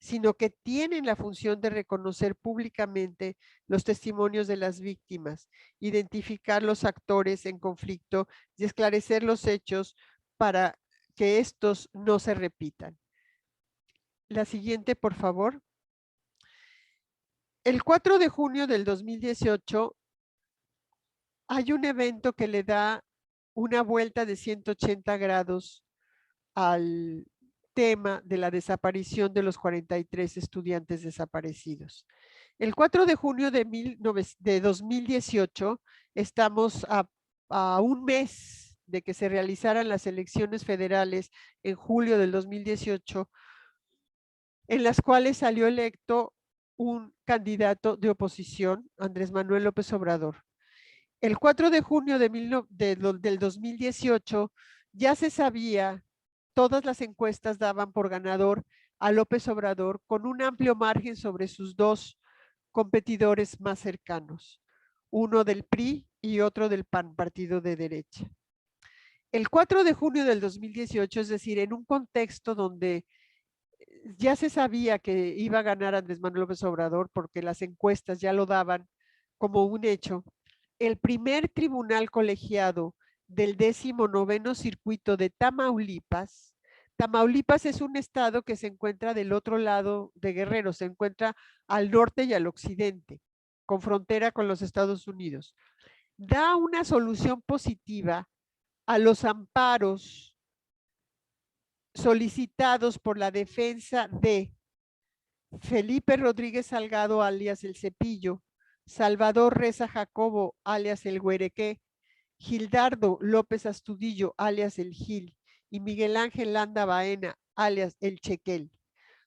sino que tienen la función de reconocer públicamente los testimonios de las víctimas, identificar los actores en conflicto y esclarecer los hechos para que estos no se repitan. La siguiente, por favor. El 4 de junio del 2018 hay un evento que le da una vuelta de 180 grados al tema de la desaparición de los 43 estudiantes desaparecidos. El 4 de junio de 2018 estamos a un mes de que se realizaran las elecciones federales en julio del 2018, en las cuales salió electo un candidato de oposición, Andrés Manuel López Obrador. El 4 de junio del 2018 ya se sabía, todas las encuestas daban por ganador a López Obrador con un amplio margen sobre sus dos competidores más cercanos, uno del PRI y otro del PAN, partido de derecha. El 4 de junio del 2018, es decir, en un contexto donde ya se sabía que iba a ganar Andrés Manuel López Obrador porque las encuestas ya lo daban como un hecho, el primer tribunal colegiado del 19º circuito de Tamaulipas. Tamaulipas es un estado que se encuentra del otro lado de Guerrero, se encuentra al norte y al occidente, con frontera con los Estados Unidos. Da una solución positiva a los amparos solicitados por la defensa de Felipe Rodríguez Salgado, alias El Cepillo, Salvador Reza Jacobo, alias El Güerequé, Gildardo López Astudillo, alias El Gil, y Miguel Ángel Landa Baena, alias El Chequel,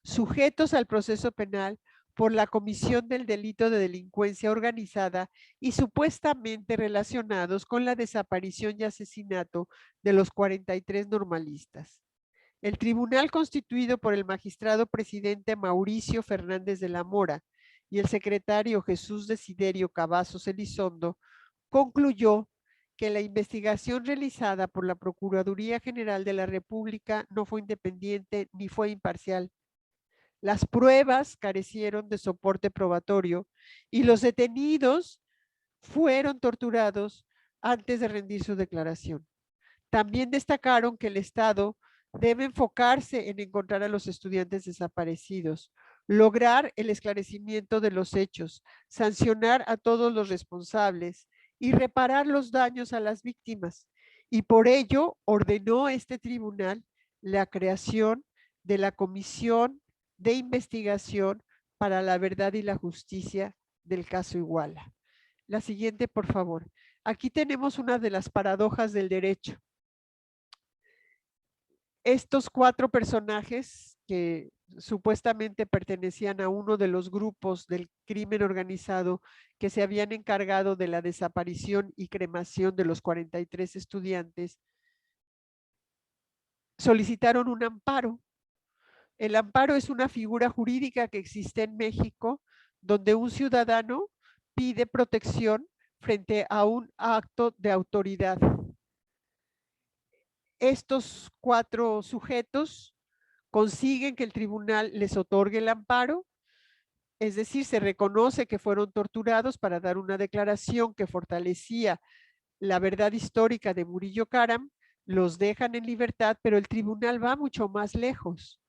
sujetos al proceso penal por la comisión del delito de delincuencia organizada y supuestamente relacionados con la desaparición y asesinato de los 43 normalistas. El tribunal, constituido por el magistrado presidente Mauricio Fernández de la Mora y el secretario Jesús Desiderio Cavazos Elizondo, concluyó que la investigación realizada por la Procuraduría General de la República no fue independiente ni fue imparcial. Las pruebas carecieron de soporte probatorio y los detenidos fueron torturados antes de rendir su declaración. También destacaron que el Estado debe enfocarse en encontrar a los estudiantes desaparecidos, lograr el esclarecimiento de los hechos, sancionar a todos los responsables y reparar los daños a las víctimas. Y por ello ordenó este tribunal la creación de la Comisión de Investigación para la Verdad y la Justicia del caso Iguala. La siguiente, por favor. Aquí tenemos una de las paradojas del derecho. Estos 4 personajes que supuestamente pertenecían a uno de los grupos del crimen organizado que se habían encargado de la desaparición y cremación de los 43 estudiantes, solicitaron un amparo. El amparo es una figura jurídica que existe en México donde un ciudadano pide protección frente a un acto de autoridad. Estos 4 sujetos consiguen que el tribunal les otorgue el amparo, es decir, se reconoce que fueron torturados para dar una declaración que fortalecía la verdad histórica de Murillo Karam, los dejan en libertad, pero el tribunal va mucho más lejos.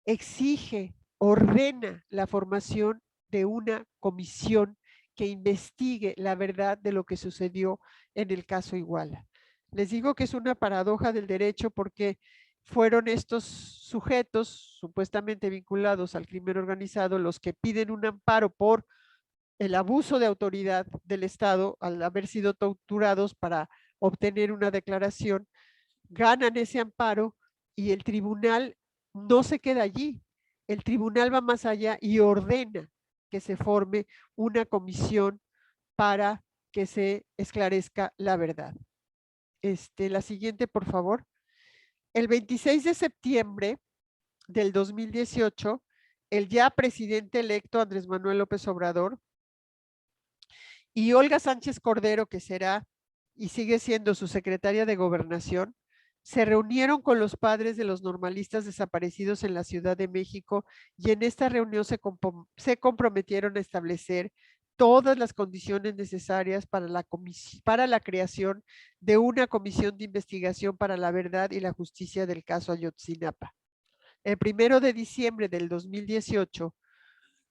Exige, ordena la formación de una comisión que investigue la verdad de lo que sucedió en el caso Iguala. Les digo que es una paradoja del derecho porque fueron estos sujetos supuestamente vinculados al crimen organizado los que piden un amparo por el abuso de autoridad del Estado al haber sido torturados para obtener una declaración, ganan ese amparo y el tribunal no se queda allí. El tribunal va más allá y ordena que se forme una comisión para que se esclarezca la verdad. La siguiente, por favor. El 26 de septiembre del 2018, el ya presidente electo Andrés Manuel López Obrador y Olga Sánchez Cordero, que será y sigue siendo su secretaria de Gobernación, se reunieron con los padres de los normalistas desaparecidos en la Ciudad de México y en esta reunión se comprometieron a establecer todas las condiciones necesarias para la creación de una comisión de investigación para la verdad y la justicia del caso Ayotzinapa. El 1 de diciembre del 2018,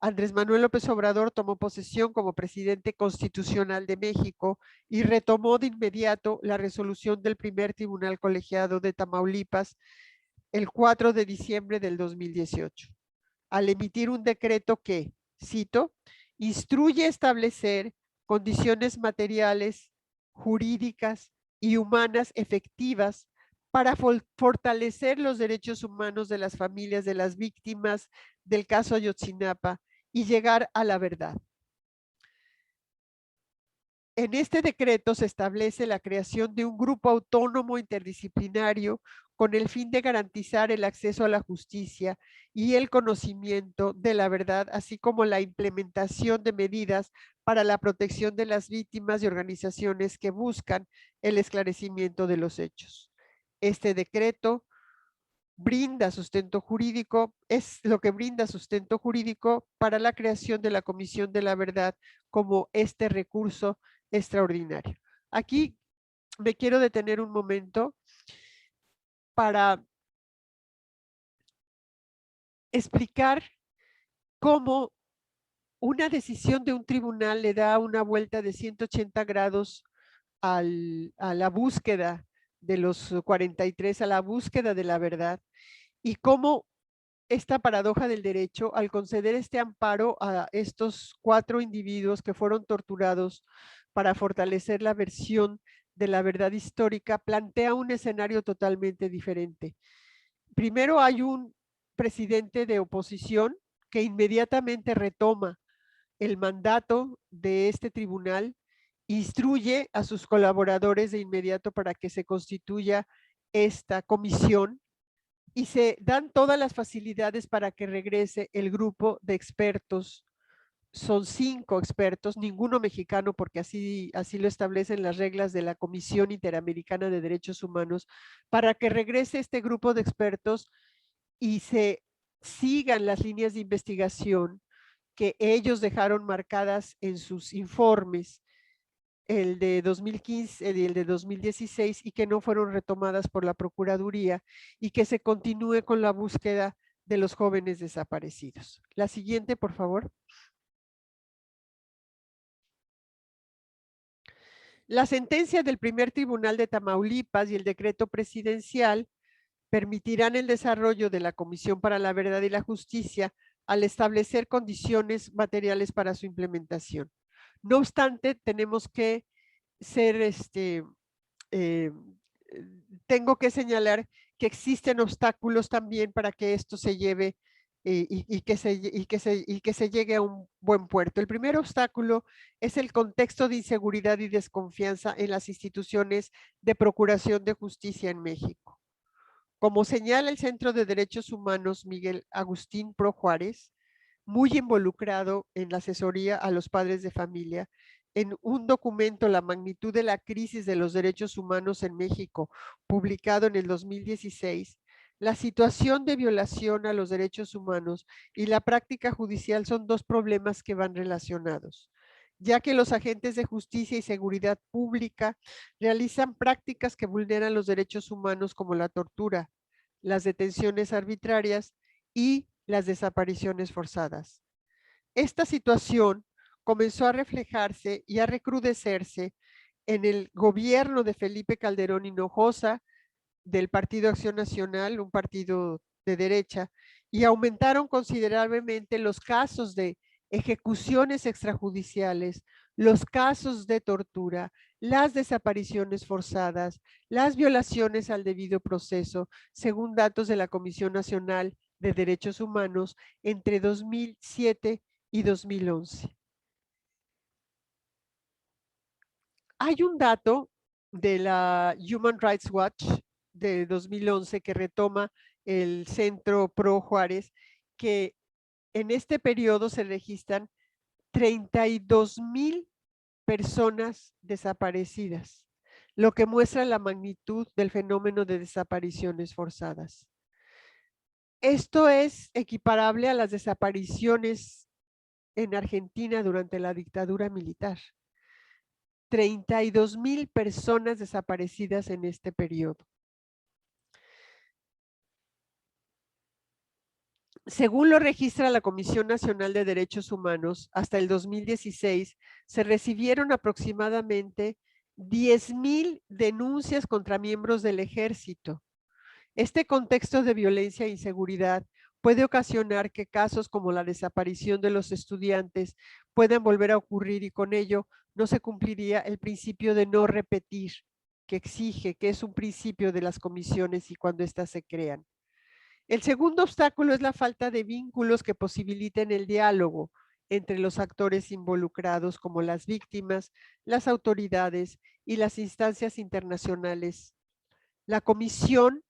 Andrés Manuel López Obrador tomó posesión como presidente constitucional de México y retomó de inmediato la resolución del primer tribunal colegiado de Tamaulipas el 4 de diciembre del 2018, al emitir un decreto que, cito, instruye establecer condiciones materiales, jurídicas y humanas efectivas para fortalecer los derechos humanos de las familias de las víctimas del caso Ayotzinapa y llegar a la verdad. En este decreto se establece la creación de un grupo autónomo interdisciplinario con el fin de garantizar el acceso a la justicia y el conocimiento de la verdad, así como la implementación de medidas para la protección de las víctimas y organizaciones que buscan el esclarecimiento de los hechos. Este decreto brinda sustento jurídico, es lo que brinda sustento jurídico para la creación de la Comisión de la Verdad como este recurso extraordinario. Aquí me quiero detener un momento para explicar cómo una decisión de un tribunal le da una vuelta de 180 grados a la búsqueda de los 43, a la búsqueda de la verdad, y cómo esta paradoja del derecho, al conceder este amparo a estos 4 individuos que fueron torturados para fortalecer la versión de la verdad histórica, plantea un escenario totalmente diferente. Primero hay un presidente de oposición que inmediatamente retoma el mandato de este tribunal, instruye a sus colaboradores de inmediato para que se constituya esta comisión y se dan todas las facilidades para que regrese el grupo de expertos son 5 expertos, ninguno mexicano, porque así lo establecen las reglas de la Comisión Interamericana de Derechos Humanos, para que regrese este grupo de expertos y se sigan las líneas de investigación que ellos dejaron marcadas en sus informes, el de 2015 y el de 2016, y que no fueron retomadas por la Procuraduría, y que se continúe con la búsqueda de los jóvenes desaparecidos. La siguiente, por favor. La sentencia del primer tribunal de Tamaulipas y el decreto presidencial permitirán el desarrollo de la Comisión para la Verdad y la Justicia al establecer condiciones materiales para su implementación. No obstante, tenemos que ser, tengo que señalar que existen obstáculos también para que esto se lleve y que se llegue a un buen puerto. El primer obstáculo es el contexto de inseguridad y desconfianza en las instituciones de procuración de justicia en México. Como señala el Centro de Derechos Humanos Miguel Agustín Pro Juárez, muy involucrado en la asesoría a los padres de familia, en un documento La magnitud de la crisis de los derechos humanos en México, publicado en el 2016, la situación de violación a los derechos humanos y la práctica judicial son dos problemas que van relacionados, ya que los agentes de justicia y seguridad pública realizan prácticas que vulneran los derechos humanos como la tortura, las detenciones arbitrarias y las desapariciones forzadas. Esta situación comenzó a reflejarse y a recrudecerse en el gobierno de Felipe Calderón Hinojosa, del Partido Acción Nacional, un partido de derecha, y aumentaron considerablemente los casos de ejecuciones extrajudiciales, los casos de tortura, las desapariciones forzadas, las violaciones al debido proceso, según datos de la Comisión Nacional de Derechos Humanos entre 2007 y 2011. Hay un dato de la Human Rights Watch de 2011 que retoma el Centro Pro Juárez, que en este periodo se registran 32,000 personas desaparecidas, lo que muestra la magnitud del fenómeno de desapariciones forzadas. Esto es equiparable a las desapariciones en Argentina durante la dictadura militar. 32,000 personas desaparecidas en este periodo. Según lo registra la Comisión Nacional de Derechos Humanos, hasta el 2016 se recibieron aproximadamente 10,000 denuncias contra miembros del ejército. Este contexto de violencia e inseguridad puede ocasionar que casos como la desaparición de los estudiantes puedan volver a ocurrir, y con ello no se cumpliría el principio de no repetir, que exige, que es un principio de las comisiones y cuando éstas se crean. El segundo obstáculo es la falta de vínculos que posibiliten el diálogo entre los actores involucrados, como las víctimas, las autoridades y las instancias internacionales. La comisión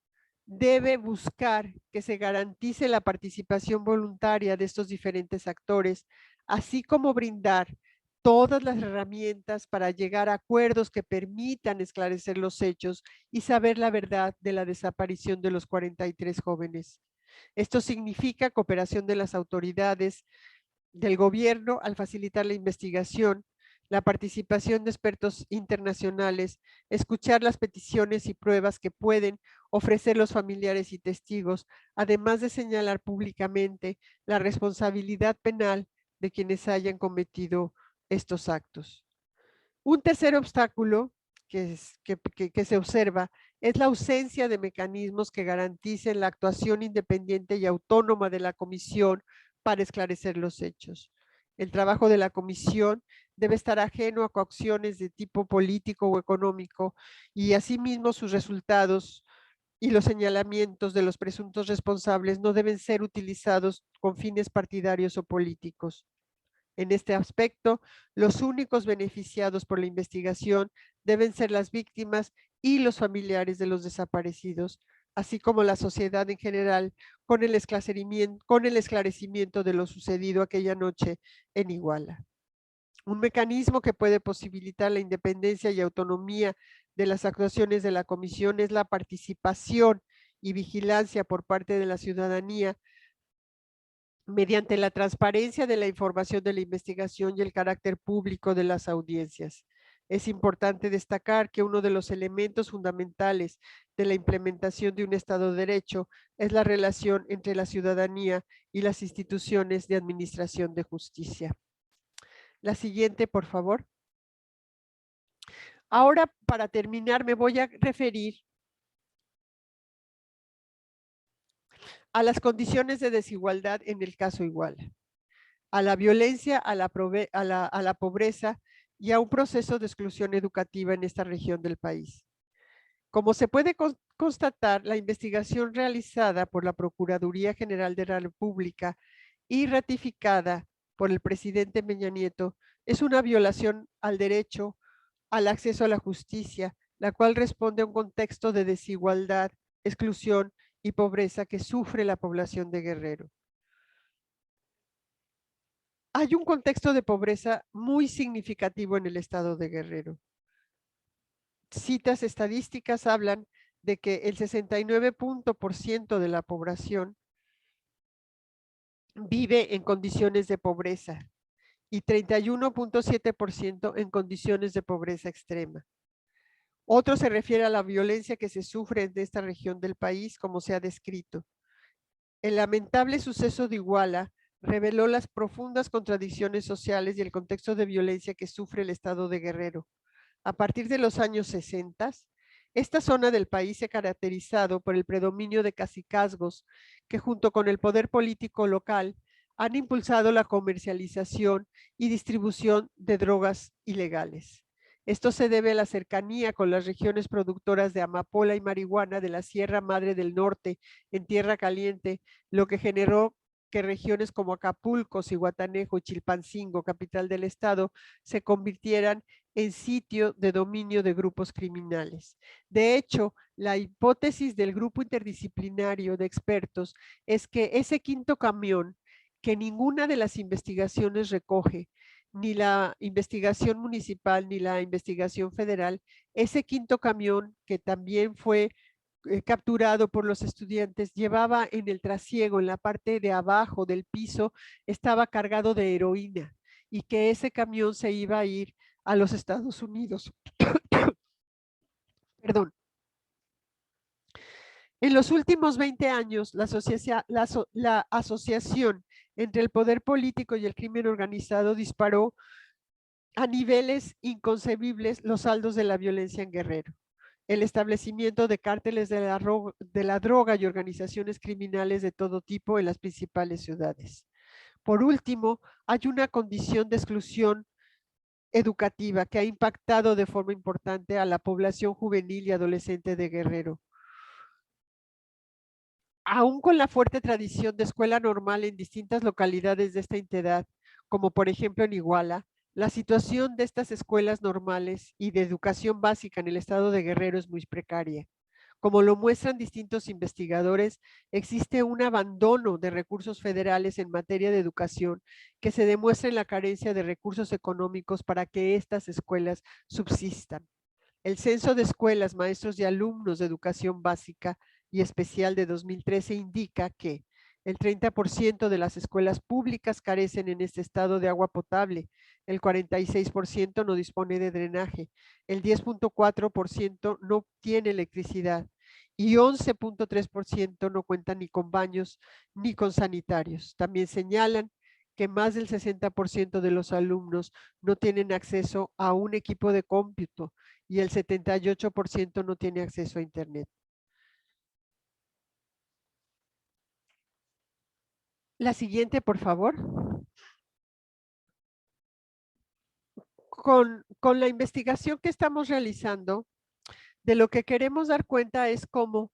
debe buscar que se garantice la participación voluntaria de estos diferentes actores, así como brindar todas las herramientas para llegar a acuerdos que permitan esclarecer los hechos y saber la verdad de la desaparición de los 43 jóvenes. Esto significa cooperación de las autoridades del gobierno al facilitar la investigación, la participación de expertos internacionales, escuchar las peticiones y pruebas que pueden ofrecer los familiares y testigos, además de señalar públicamente la responsabilidad penal de quienes hayan cometido estos actos. Un tercer obstáculo que se observa es la ausencia de mecanismos que garanticen la actuación independiente y autónoma de la comisión para esclarecer los hechos. El trabajo de la comisión debe estar ajeno a coacciones de tipo político o económico, y asimismo sus resultados y los señalamientos de los presuntos responsables no deben ser utilizados con fines partidarios o políticos. En este aspecto, los únicos beneficiados por la investigación deben ser las víctimas y los familiares de los desaparecidos, así como la sociedad en general, con el esclarecimiento de lo sucedido aquella noche en Iguala. Un mecanismo que puede posibilitar la independencia y autonomía de las actuaciones de la comisión es la participación y vigilancia por parte de la ciudadanía mediante la transparencia de la información de la investigación y el carácter público de las audiencias. Es importante destacar que uno de los elementos fundamentales de la implementación de un Estado de Derecho es la relación entre la ciudadanía y las instituciones de administración de justicia. La siguiente, por favor. Ahora, para terminar, me voy a referir a las condiciones de desigualdad en el caso Iguala, a la violencia, a la pobreza y a un proceso de exclusión educativa en esta región del país. Como se puede constatar, la investigación realizada por la Procuraduría General de la República y ratificada por el presidente Peña Nieto es una violación al derecho al acceso a la justicia, la cual responde a un contexto de desigualdad, exclusión y pobreza que sufre la población de Guerrero. Hay un contexto de pobreza muy significativo en el estado de Guerrero. Citas estadísticas hablan de que el 69% de la población vive en condiciones de pobreza y 31.7% en condiciones de pobreza extrema. Otro se refiere a la violencia que se sufre en esta región del país, como se ha descrito. El lamentable suceso de Iguala reveló las profundas contradicciones sociales y el contexto de violencia que sufre el estado de Guerrero. A partir de los años 60, esta zona del país se ha caracterizado por el predominio de cacicazgos que junto con el poder político local han impulsado la comercialización y distribución de drogas ilegales. Esto se debe a la cercanía con las regiones productoras de amapola y marihuana de la Sierra Madre del Norte en Tierra Caliente, lo que generó que regiones como Acapulco, Zihuatanejo y Chilpancingo, capital del estado, se convirtieran en sitio de dominio de grupos criminales. De hecho, la hipótesis del grupo interdisciplinario de expertos es que ese quinto camión que ninguna de las investigaciones recoge, ni la investigación municipal ni la investigación federal, ese quinto camión que también fue capturado por los estudiantes, llevaba en el trasiego, en la parte de abajo del piso, estaba cargado de heroína y que ese camión se iba a ir a los Estados Unidos. Perdón. En los últimos 20 años, la asociación entre el poder político y el crimen organizado disparó a niveles inconcebibles los saldos de la violencia en Guerrero. El establecimiento de cárteles de la droga y organizaciones criminales de todo tipo en las principales ciudades. Por último, hay una condición de exclusión educativa que ha impactado de forma importante a la población juvenil y adolescente de Guerrero. Aún con la fuerte tradición de escuela normal en distintas localidades de esta entidad, como por ejemplo en Iguala, la situación de estas escuelas normales y de educación básica en el estado de Guerrero es muy precaria. Como lo muestran distintos investigadores, existe un abandono de recursos federales en materia de educación que se demuestra en la carencia de recursos económicos para que estas escuelas subsistan. El Censo de Escuelas, Maestros y Alumnos de Educación Básica y Especial de 2013 indica que el 30% de las escuelas públicas carecen en este estado de agua potable, el 46% no dispone de drenaje, el 10.4% no tiene electricidad y 11.3% no cuentan ni con baños ni con sanitarios. También señalan que más del 60% de los alumnos no tienen acceso a un equipo de cómputo y el 78% no tiene acceso a internet. La siguiente, por favor. Con la investigación que estamos realizando, de lo que queremos dar cuenta es cómo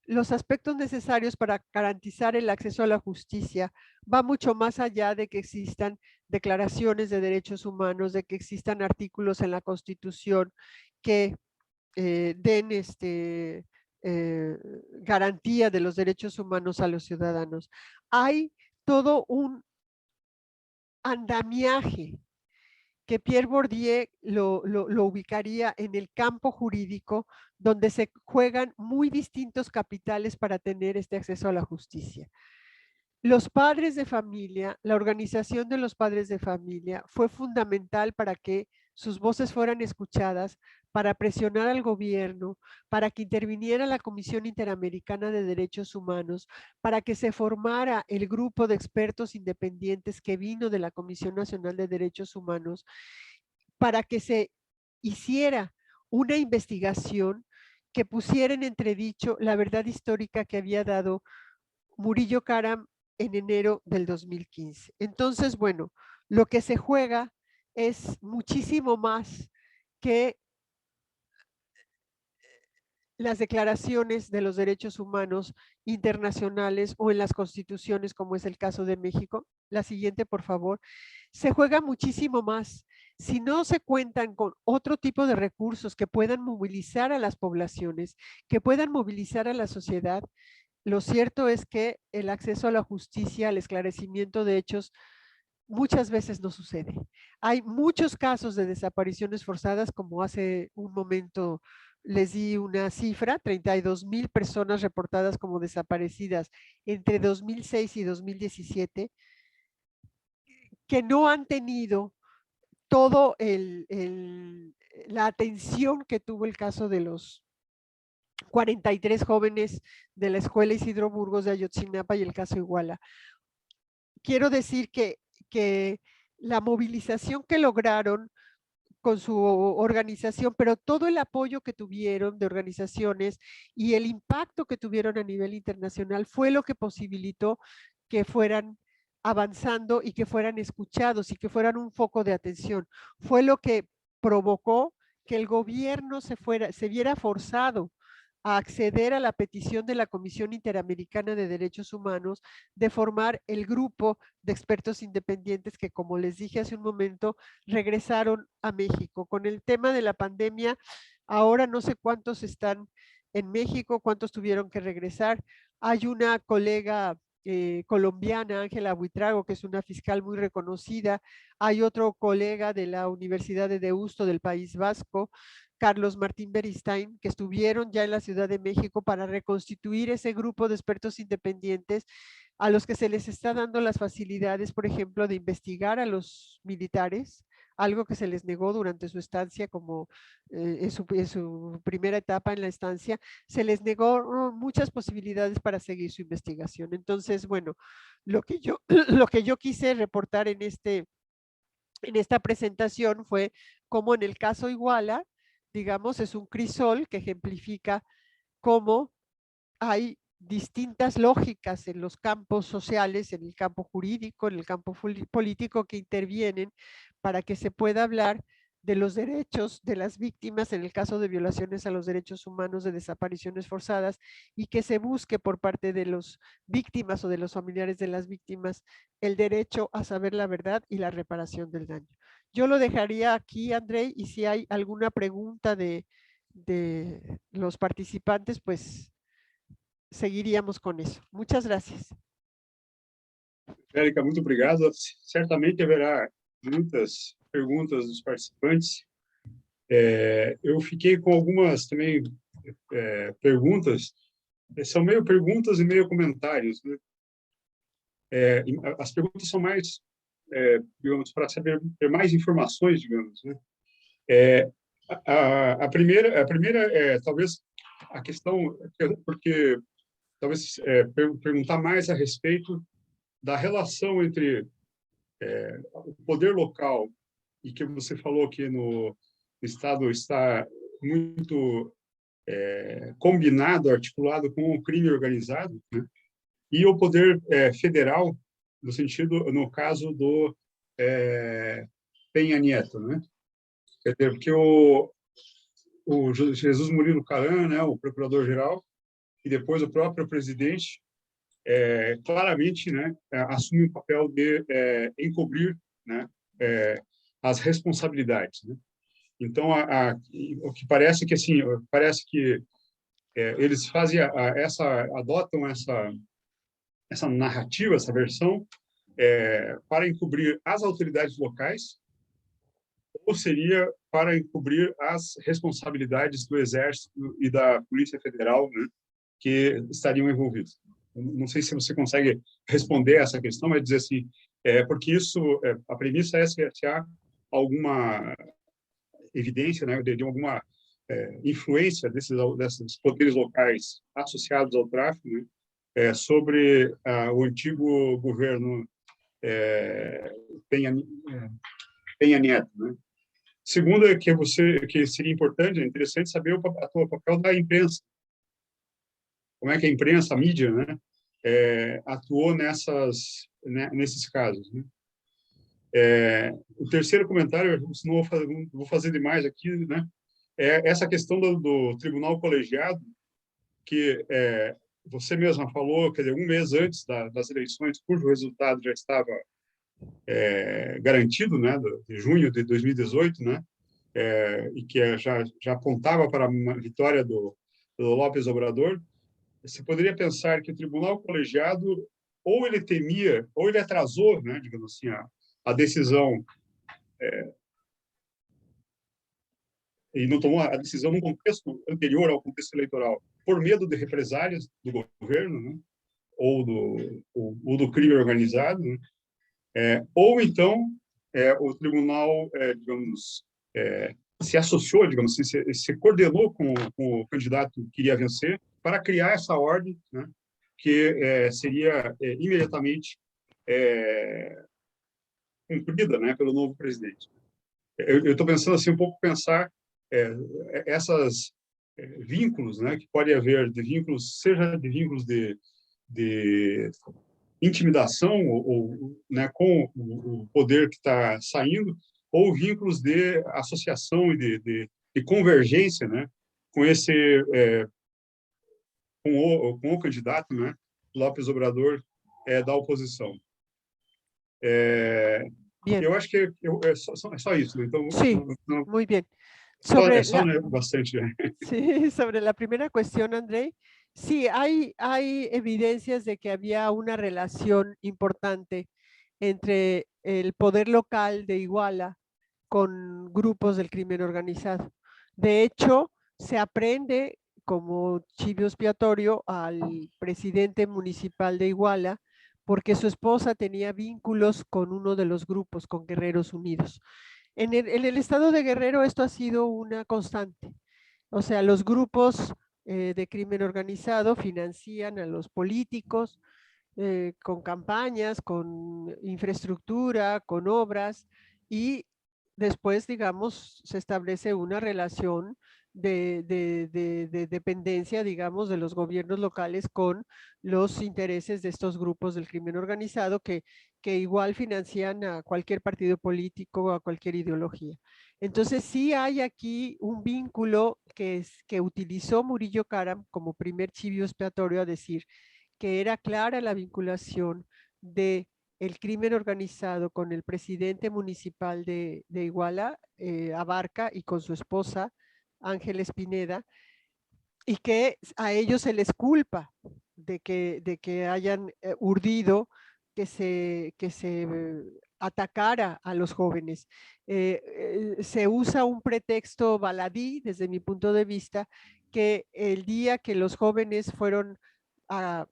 los aspectos necesarios para garantizar el acceso a la justicia va mucho más allá de que existan declaraciones de derechos humanos, de que existan artículos en la Constitución que den garantía de los derechos humanos a los ciudadanos. Hay todo un andamiaje que Pierre Bourdieu lo ubicaría en el campo jurídico, donde se juegan muy distintos capitales para tener este acceso a la justicia. Los padres de familia, la organización de los padres de familia fue fundamental para que sus voces fueran escuchadas, para presionar al gobierno, para que interviniera la Comisión Interamericana de Derechos Humanos, para que se formara el grupo de expertos independientes que vino de la Comisión Nacional de Derechos Humanos, para que se hiciera una investigación que pusiera en entredicho la verdad histórica que había dado Murillo Karam en enero del 2015. Entonces, bueno, lo que se juega es muchísimo más que las declaraciones de los derechos humanos internacionales o en las constituciones, como es el caso de México. La siguiente, por favor. Se juega muchísimo más. Si no se cuentan con otro tipo de recursos que puedan movilizar a las poblaciones, que puedan movilizar a la sociedad, lo cierto es que el acceso a la justicia, al esclarecimiento de hechos, muchas veces no sucede. Hay muchos casos de desapariciones forzadas, como hace un momento les di una cifra, 32,000 personas reportadas como desaparecidas entre 2006 y 2017, que no han tenido todo la atención que tuvo el caso de los 43 jóvenes de la Escuela Isidro Burgos de Ayotzinapa y el caso Iguala. Quiero decir que la movilización que lograron con su organización, pero todo el apoyo que tuvieron de organizaciones y el impacto que tuvieron a nivel internacional fue lo que posibilitó que fueran avanzando y que fueran escuchados y que fueran un foco de atención. Fue lo que provocó que el gobierno se viera forzado a acceder a la petición de la Comisión Interamericana de Derechos Humanos de formar el grupo de expertos independientes que, como les dije hace un momento, regresaron a México. Con el tema de la pandemia, ahora no sé cuántos están en México, cuántos tuvieron que regresar. Hay una colega colombiana, Ángela Buitrago, que es una fiscal muy reconocida. Hay otro colega de la Universidad de Deusto del País Vasco, Carlos Martín Beristain, que estuvieron ya en la Ciudad de México para reconstituir ese grupo de expertos independientes a los que se les está dando las facilidades, por ejemplo, de investigar a los militares, algo que se les negó durante su estancia, como en su primera etapa en la estancia, se les negó muchas posibilidades para seguir su investigación. Entonces, bueno, lo que yo quise reportar en esta presentación fue cómo en el caso Iguala, digamos, es un crisol que ejemplifica cómo hay distintas lógicas en los campos sociales, en el campo jurídico, en el campo político que intervienen para que se pueda hablar de los derechos de las víctimas en el caso de violaciones a los derechos humanos, de desapariciones forzadas, y que se busque por parte de los víctimas o de los familiares de las víctimas el derecho a saber la verdad y la reparación del daño. Yo lo dejaría aquí, André, y si hay alguna pregunta de los participantes, pues seguiríamos con eso. Muchas gracias. Érica, muito obrigado. Certamente haverá muitas perguntas dos participantes. Eu fiquei com algumas também perguntas, são meio perguntas e meio comentários, né? As perguntas são mais, digamos, para saber ter mais informações, digamos, né? A primeira é talvez a questão, porque talvez perguntar mais a respeito da relação entre o poder local e que você falou que no Estado está muito combinado, articulado com o crime organizado, né? E o poder federal, no sentido, no caso do Peña Nieto, né? Quer dizer, porque o Jesus Murilo Caram, né, o procurador-geral, e depois o próprio presidente, claramente, né, assume o papel de encobrir, né, as responsabilidades, né? Então, o que parece que assim, parece que eles fazem adotam essa narrativa, essa versão, para encobrir as autoridades locais, ou seria para encobrir as responsabilidades do Exército e da Polícia Federal, né, que estariam envolvidos. Não sei se você consegue responder essa questão, mas dizer assim, porque isso, a premissa é se há alguma evidência, né, de alguma influência desses poderes locais associados ao tráfico, né, sobre o antigo governo Penha Neto, né? Segundo é que seria importante, interessante saber o papel da imprensa. Como é que a imprensa, a mídia, né, atuou nesses casos, né? O terceiro comentário, senão vou fazer demais aqui, né, é essa questão do tribunal colegiado, que você mesma falou, quer dizer, um mês antes das eleições, cujo resultado já estava garantido, né, de junho de 2018, né, e que já apontava para uma vitória do López Obrador. Se poderia pensar que o tribunal colegiado ou ele temia, ou ele atrasou, né, digamos assim, a decisão e não tomou a decisão num contexto anterior ao contexto eleitoral, por medo de represálias do governo, né, ou do crime organizado, né, ou então o tribunal, digamos, se associou, digamos assim, se coordenou com o candidato que queria vencer para criar essa ordem, né, que seria imediatamente cumprida, né, pelo novo presidente. Eu estou pensando assim um pouco pensar essas vínculos, né, que pode haver de vínculos, seja de vínculos de intimidação ou né, com o poder que está saindo, ou vínculos de associação e de convergência, né, com esse com o candidato, né, López Obrador, da oposição. Eu acho que é só isso. Né? Então, sí, muy bien. Bastante. Sí, sobre la primera cuestión, André, sí, hay evidencias de que había una relación importante entre el poder local de Iguala con grupos del crimen organizado. De hecho, se aprende como chivo expiatorio al presidente municipal de Iguala porque su esposa tenía vínculos con uno de los grupos, con Guerreros Unidos. En el estado de Guerrero esto ha sido una constante. O sea, los grupos de crimen organizado financian a los políticos con campañas, con infraestructura, con obras, y después, digamos, se establece una relación de dependencia, digamos, de los gobiernos locales con los intereses de estos grupos del crimen organizado que igual financian a cualquier partido político o a cualquier ideología. Entonces sí hay aquí un vínculo que utilizó Murillo Karam como primer chivo expiatorio a decir que era clara la vinculación de el crimen organizado con el presidente municipal de Iguala, Abarca, y con su esposa, Ángeles Pineda, y que a ellos se les culpa de que hayan urdido que se atacara a los jóvenes. Se usa un pretexto baladí, desde mi punto de vista, que el día que los jóvenes fueron a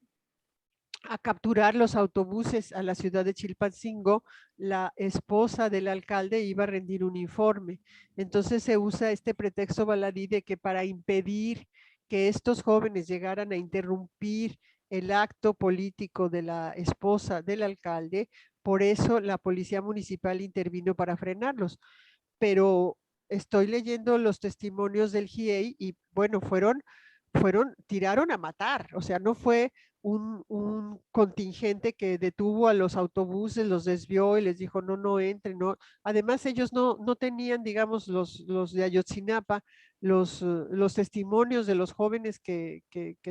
capturar los autobuses a la ciudad de Chilpancingo, la esposa del alcalde iba a rendir un informe. Entonces se usa este pretexto baladí de que para impedir que estos jóvenes llegaran a interrumpir el acto político de la esposa del alcalde, por eso la policía municipal intervino para frenarlos. Pero estoy leyendo los testimonios del GIEI y bueno, tiraron a matar, o sea, no fue un contingente que detuvo a los autobuses, los desvió y les dijo no entren, no. Además ellos no tenían, digamos, los de Ayotzinapa, los testimonios de los jóvenes que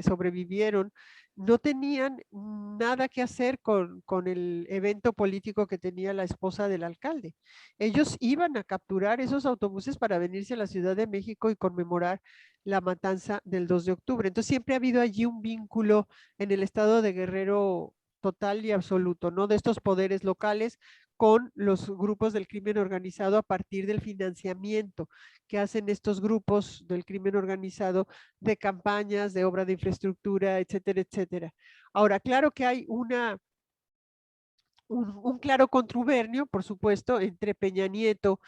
sobrevivieron, no tenían nada que hacer con el evento político que tenía la esposa del alcalde. Ellos iban a capturar esos autobuses para venirse a la Ciudad de México y conmemorar la matanza del 2 de octubre. Entonces siempre ha habido allí un vínculo en el estado de Guerrero total y absoluto, ¿no? De estos poderes locales con los grupos del crimen organizado a partir del financiamiento que hacen estos grupos del crimen organizado de campañas, de obra de infraestructura, etcétera, etcétera. Ahora, claro que hay un claro contubernio, por supuesto, entre Peña Nieto,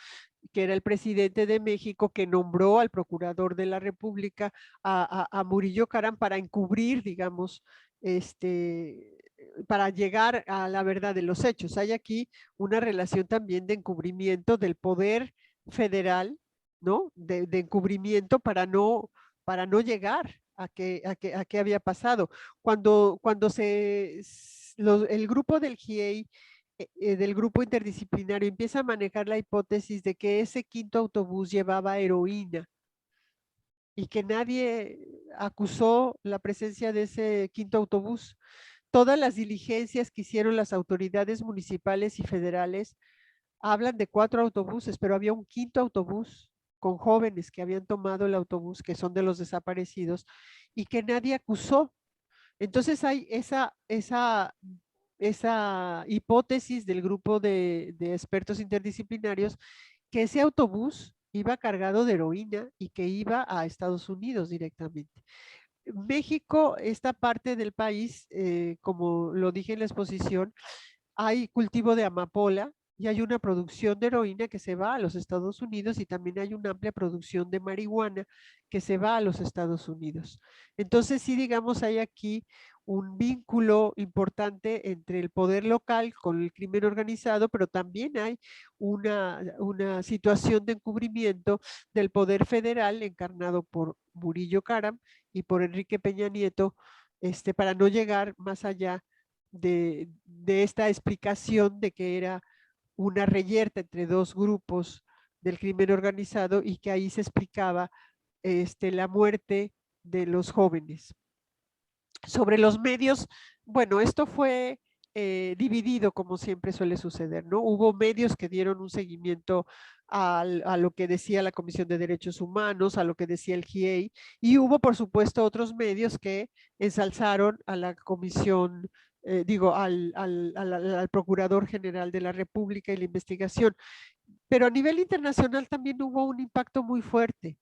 que era el presidente de México, que nombró al procurador de la República, a Murillo Karam, para encubrir, digamos, para llegar a la verdad de los hechos. Hay aquí una relación también de encubrimiento del poder federal, ¿no? De encubrimiento para no llegar a qué había pasado. Cuando el grupo del GIEI, del grupo interdisciplinario, empieza a manejar la hipótesis de que ese quinto autobús llevaba heroína y que nadie acusó la presencia de ese quinto autobús. Todas las diligencias que hicieron las autoridades municipales y federales hablan de 4 autobuses, pero había un quinto autobús con jóvenes que habían tomado el autobús, que son de los desaparecidos, y que nadie acusó. Entonces hay esa hipótesis del grupo de expertos interdisciplinarios que ese autobús iba cargado de heroína y que iba a Estados Unidos directamente. México, esta parte del país, como lo dije en la exposición, hay cultivo de amapola y hay una producción de heroína que se va a los Estados Unidos y también hay una amplia producción de marihuana que se va a los Estados Unidos. Entonces sí, digamos, hay aquí un vínculo importante entre el poder local con el crimen organizado, pero también hay una situación de encubrimiento del poder federal encarnado por Murillo Karam y por Enrique Peña Nieto, para no llegar más allá de esta explicación de que era una reyerta entre 2 grupos del crimen organizado y que ahí se explicaba la muerte de los jóvenes. Sobre los medios, bueno, esto fue dividido como siempre suele suceder, ¿no? Hubo medios que dieron un seguimiento a lo que decía la Comisión de Derechos Humanos, a lo que decía el GIEI, y hubo por supuesto otros medios que ensalzaron a la Comisión, al Procurador General de la República y la investigación. Pero a nivel internacional también hubo un impacto muy fuerte.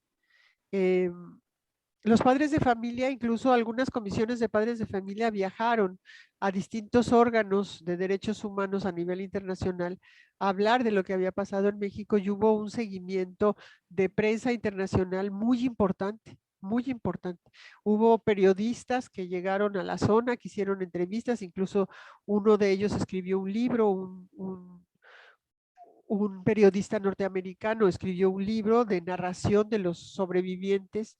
Los padres de familia, incluso algunas comisiones de padres de familia viajaron a distintos órganos de derechos humanos a nivel internacional a hablar de lo que había pasado en México y hubo un seguimiento de prensa internacional muy importante, muy importante. Hubo periodistas que llegaron a la zona, que hicieron entrevistas, incluso uno de ellos escribió un libro, un periodista norteamericano escribió un libro de narración de los sobrevivientes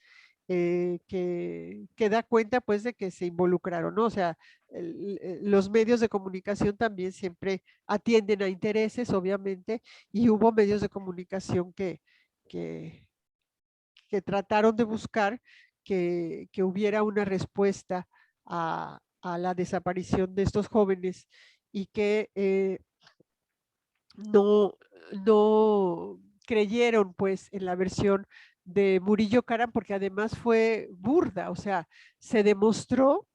que da cuenta pues de que se involucraron, ¿no? O sea, los medios de comunicación también siempre atienden a intereses, obviamente, y hubo medios de comunicación que, que trataron de buscar que hubiera una respuesta a la desaparición de estos jóvenes y que no, no creyeron pues en la versión de Murillo Karam porque además fue burda, o sea, se demostró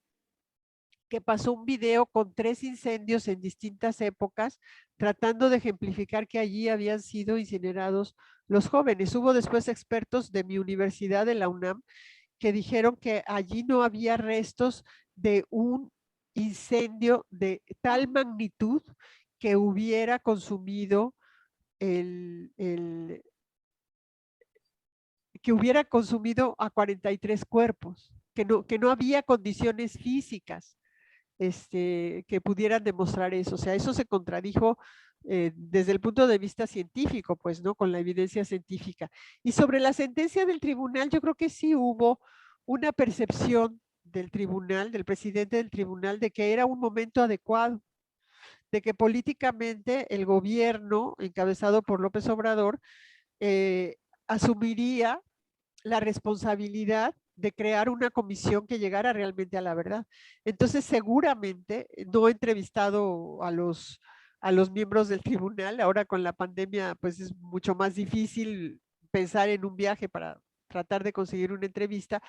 que pasó un video con 3 incendios en distintas épocas, tratando de ejemplificar que allí habían sido incinerados los jóvenes. Hubo después expertos de mi universidad, de la UNAM, que dijeron que allí no había restos de un incendio de tal magnitud que hubiera consumido que hubiera consumido a 43 cuerpos, que no había condiciones físicas que pudieran demostrar eso. O sea, eso se contradijo desde el punto de vista científico, pues, ¿no? Con la evidencia científica. Y sobre la sentencia del tribunal, yo creo que sí hubo una percepción del tribunal, del presidente del tribunal, de que era un momento adecuado, de que políticamente el gobierno, encabezado por López Obrador, asumiría la responsabilidad de crear una comisión que llegara realmente a la verdad. Entonces, seguramente no he entrevistado a los miembros del tribunal. Ahora con la pandemia, pues es mucho más difícil pensar en un viaje para tratar de conseguir una entrevista,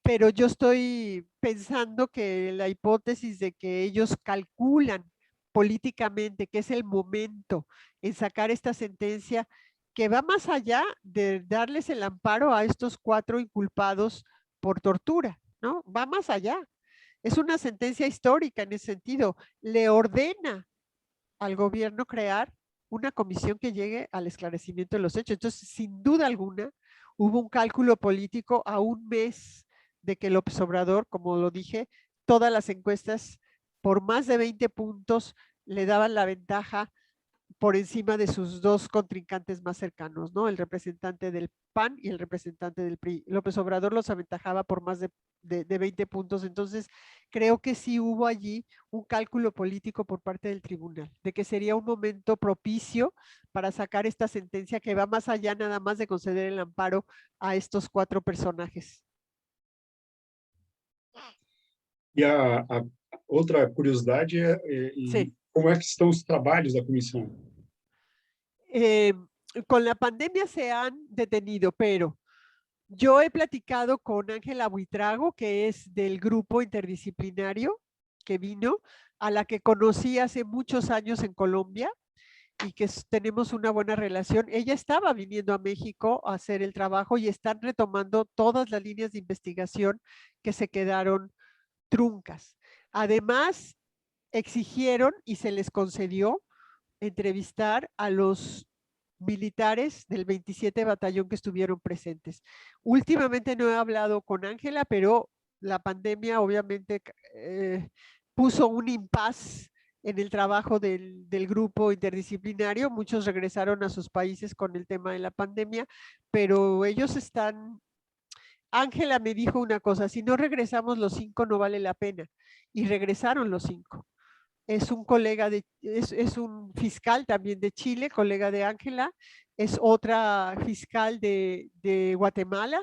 pero yo estoy pensando que la hipótesis de que ellos calculan políticamente que es el momento en sacar esta sentencia que va más allá de darles el amparo a estos 4 inculpados por tortura, ¿no? Va más allá. Es una sentencia histórica en ese sentido. Le ordena al gobierno crear una comisión que llegue al esclarecimiento de los hechos. Entonces, sin duda alguna, hubo un cálculo político a un mes de que López Obrador, como lo dije, todas las encuestas por más de 20 puntos le daban la ventaja por encima de sus 2 contrincantes más cercanos, ¿no? El representante del PAN y el representante del PRI. López Obrador los aventajaba por más de 20 puntos. Entonces, creo que sí hubo allí un cálculo político por parte del tribunal, de que sería un momento propicio para sacar esta sentencia que va más allá nada más de conceder el amparo a estos 4 personajes. E a outra curiosidade Sí. como é que estão os trabalhos da comissão? Con la pandemia se han detenido, pero yo he platicado con Ángela Buitrago, que es del grupo interdisciplinario que vino, a la que conocí hace muchos años en Colombia y que tenemos una buena relación. Ella estaba viniendo a México a hacer el trabajo y están retomando todas las líneas de investigación que se quedaron truncas. Además, exigieron y se les concedió entrevistar a los militares del 27 Batallón que estuvieron presentes. Últimamente no he hablado con Ángela, pero la pandemia obviamente puso un impas en el trabajo del grupo interdisciplinario. Muchos regresaron a sus países con el tema de la pandemia, pero ellos están... Ángela me dijo una cosa, si no regresamos los 5 no vale la pena. Y regresaron los 5. Es un colega es un fiscal también de Chile, colega de Ángela, es otra fiscal de Guatemala,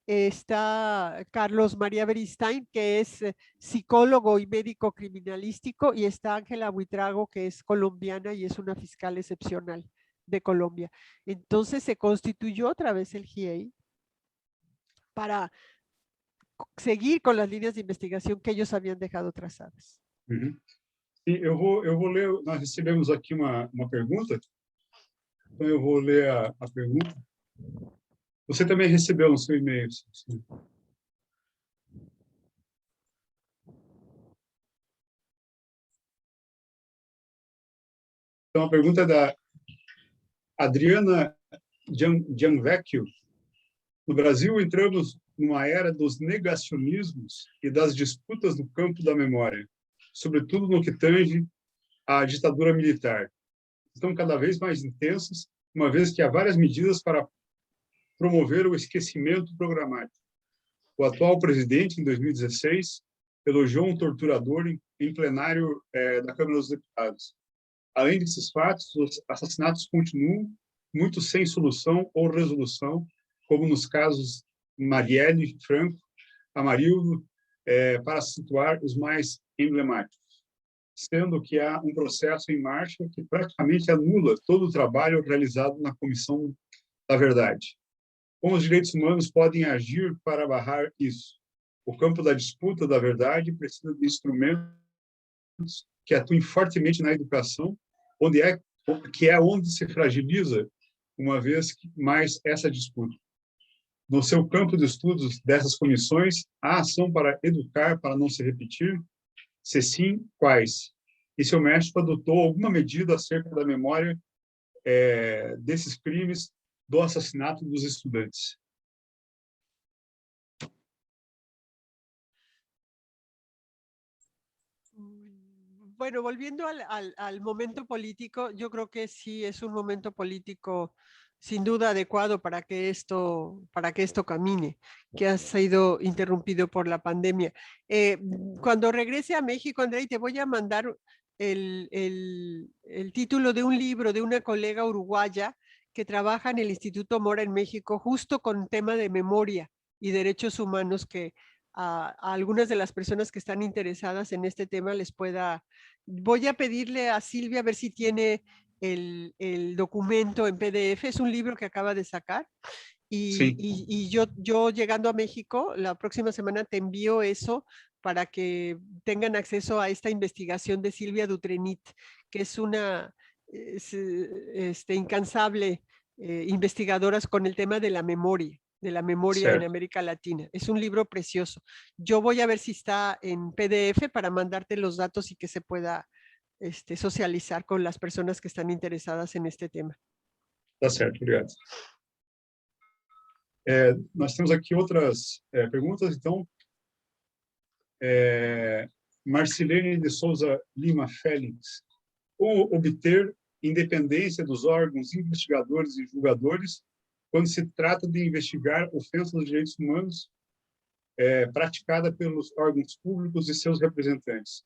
está Carlos María Beristain, que es psicólogo y médico criminalístico, y está Ángela Buitrago, que es colombiana y es una fiscal excepcional de Colombia. Entonces se constituyó otra vez el GIEI para seguir con las líneas de investigación que ellos habían dejado trazadas. Uhum. Sim, eu vou ler, nós recebemos aqui uma pergunta, então eu vou ler a pergunta. Você também recebeu no seu e-mail. Sim. Então, a pergunta é da Adriana Gianvecchio. No Brasil, entramos numa era dos negacionismos e das disputas no campo da memória, sobretudo no que tange à ditadura militar. Estão cada vez mais intensas, uma vez que há várias medidas para promover o esquecimento programático. O atual presidente, em 2016, elogiou um torturador em plenário da Câmara dos Deputados. Além desses fatos, os assassinatos continuam, muitos sem solução ou resolução, como nos casos Marielle Franco, Amarildo, para situar os mais emblemáticos, sendo que há um processo em marcha que praticamente anula todo o trabalho realizado na Comissão da Verdade. Como os direitos humanos podem agir para barrar isso? O campo da disputa da verdade precisa de instrumentos que atuem fortemente na educação, que é onde se fragiliza, uma vez mais, essa disputa. No seu campo de estudos dessas comissões, há ação para educar, para não se repetir? Se sim, quais? E se o México adotou alguma medida acerca da memória desses crimes, do assassinato dos estudantes? Bueno, volviendo al momento político, yo creo que sí es un momento político sin duda adecuado para que esto camine, que ha sido interrumpido por la pandemia. Cuando regrese a México, Andrei, te voy a mandar el título de un libro de una colega uruguaya que trabaja en el Instituto Mora en México, justo con tema de memoria y derechos humanos, que a algunas de las personas que están interesadas en este tema les pueda... Voy a pedirle a Silvia a ver si tiene el documento en PDF. Es un libro que acaba de sacar. Sim, Y yo llegando a México, la próxima semana te envío eso para que tengan acceso a esta investigación de Silvia Dutrenit, que es una incansable investigadora con el tema de la memoria en certo. América Latina. Es un libro precioso. Yo voy a ver si está en PDF para mandarte los datos y que se pueda socializar con las personas que están interesadas en este tema. Tá certo, obrigado. Nós temos aqui outras perguntas, então. Marcilene de Souza Lima Félix. Como obter independência dos órgãos investigadores e julgadores quando se trata de investigar ofensas aos direitos humanos praticada pelos órgãos públicos e seus representantes,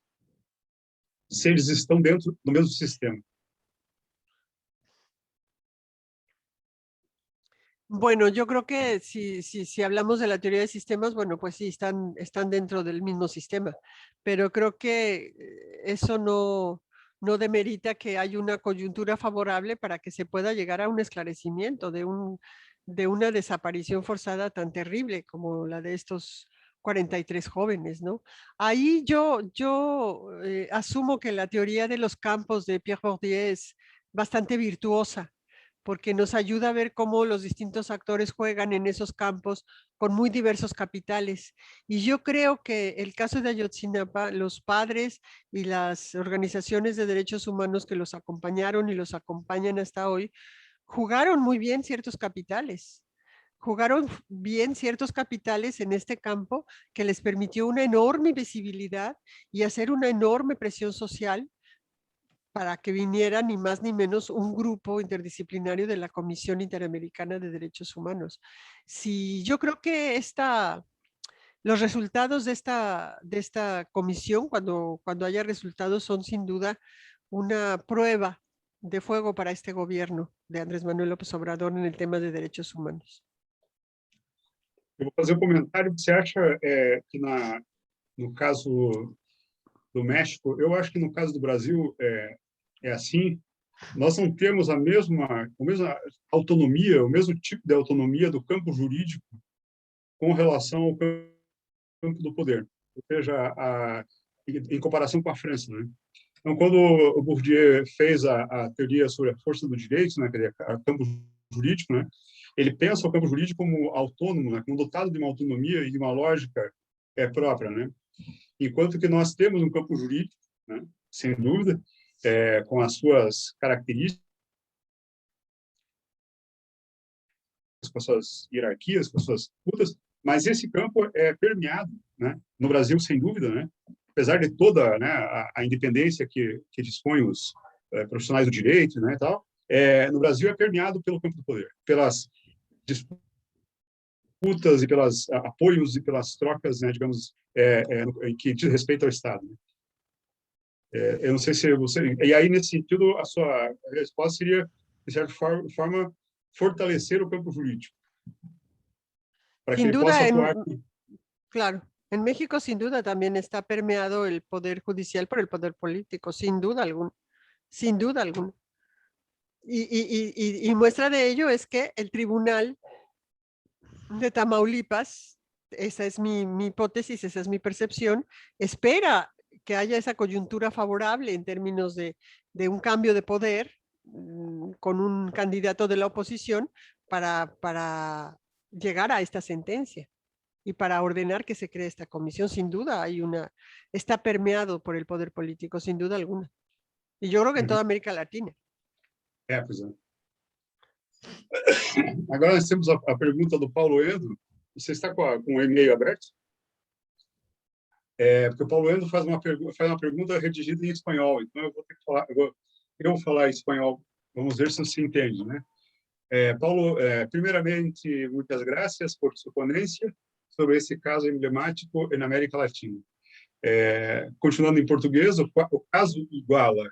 se eles estão dentro do mesmo sistema? Bueno, yo creo que si hablamos de la teoría de sistemas, bueno, pues sí, están dentro del mismo sistema, pero creo que eso no demerita que hay una coyuntura favorable para que se pueda llegar a un esclarecimiento de una desaparición forzada tan terrible como la de estos 43 jóvenes, ¿no? Ahí yo asumo que la teoría de los campos de Pierre Bourdieu es bastante virtuosa, porque nos ayuda a ver cómo los distintos actores juegan en esos campos con muy diversos capitales. Y yo creo que el caso de Ayotzinapa, los padres y las organizaciones de derechos humanos que los acompañaron y los acompañan hasta hoy, jugaron muy bien ciertos capitales. Jugaron bien ciertos capitales en este campo que les permitió una enorme visibilidad y hacer una enorme presión social para que viniera ni más ni menos un grupo interdisciplinario de la Comisión Interamericana de Derechos Humanos. Si yo creo que los resultados de esta comisión, cuando haya resultados, son sin duda una prueba de fuego para este gobierno de Andrés Manuel López Obrador en el tema de derechos humanos. Eu vou fazer um comentário. Você acha que no caso do México, eu acho que no caso do Brasil é assim. Nós não temos a mesma autonomia, o mesmo tipo de autonomia do campo jurídico com relação ao campo do poder, ou seja, em comparação com a França, né? Então, quando o Bourdieu fez a teoria sobre a força do direito, né, quer dizer, o campo jurídico, né, ele pensa o campo jurídico como autônomo, né, como dotado de uma autonomia e de uma lógica própria, né? Enquanto que nós temos um campo jurídico, né, sem dúvida, com as suas características, com as suas hierarquias, com as suas disputas, mas esse campo é permeado, né, no Brasil, sem dúvida, né, apesar de toda, né, a independência que dispõem os profissionais do direito, né, e tal, no Brasil é permeado pelo campo do poder, pelas disputas e pelos apoios e pelas trocas, né, digamos, que diz respeito ao Estado. Eu não sei se você... E aí, nesse sentido, a sua resposta seria, de certa forma, fortalecer o campo jurídico, para que Sin ele duda, possa atuar... claro, en México sin duda también está permeado el poder judicial por el poder político, sin duda alguna, sin duda alguna. Y muestra de ello es que el tribunal de Tamaulipas, esa es mi hipótesis, esa es mi percepción, espera que haya esa coyuntura favorable en términos de un cambio de poder con un candidato de la oposición para llegar a esta sentencia y para ordenar que se cree esta comisión. Sin duda está permeado por el poder político, sin duda alguna. Y yo creo que en toda América Latina. Pois é. Agora nós temos a pergunta do Paulo Endo. Você está com o e-mail aberto? Porque o Paulo Endo faz uma pergunta redigida em espanhol, então eu vou ter que falar, eu vou falar em espanhol, vamos ver se você entende, né? Paulo, primeiramente, muitas graças por sua ponência sobre esse caso emblemático na América Latina. Continuando em português, o caso Iguala.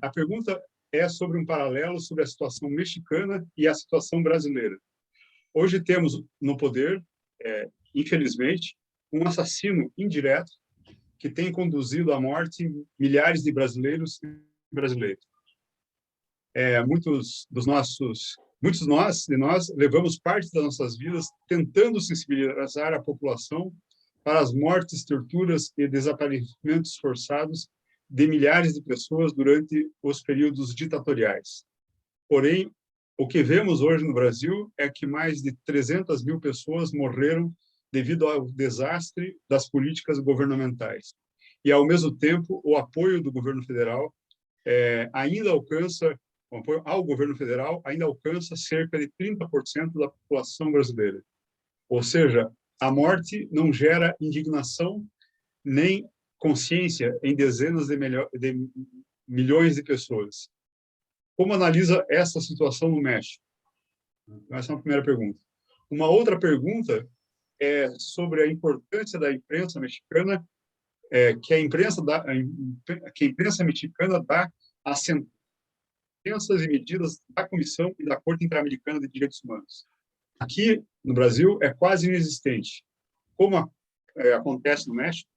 A pergunta é sobre um paralelo sobre a situação mexicana e a situação brasileira. Hoje temos no poder, infelizmente, um assassino indireto que tem conduzido à morte milhares de brasileiros e brasileiras. Muitos de nós levamos parte das nossas vidas tentando sensibilizar a população para as mortes, torturas e desaparecimentos forçados de milhares de pessoas durante os períodos ditatoriais. Porém, o que vemos hoje no Brasil é que mais de 300 mil pessoas morreram devido ao desastre das políticas governamentais. E, ao mesmo tempo, o apoio do governo federal ainda alcança, o apoio ao governo federal ainda alcança cerca de 30% da população brasileira. Ou seja, a morte não gera indignação nem consciência em dezenas de milhões de pessoas. Como analisa essa situação no México? Essa é uma primeira pergunta. Uma outra pergunta é sobre a importância da imprensa mexicana, que a imprensa mexicana dá às sentenças e medidas da Comissão e da Corte Interamericana de Direitos Humanos. Aqui, no Brasil, é quase inexistente. Como acontece no México?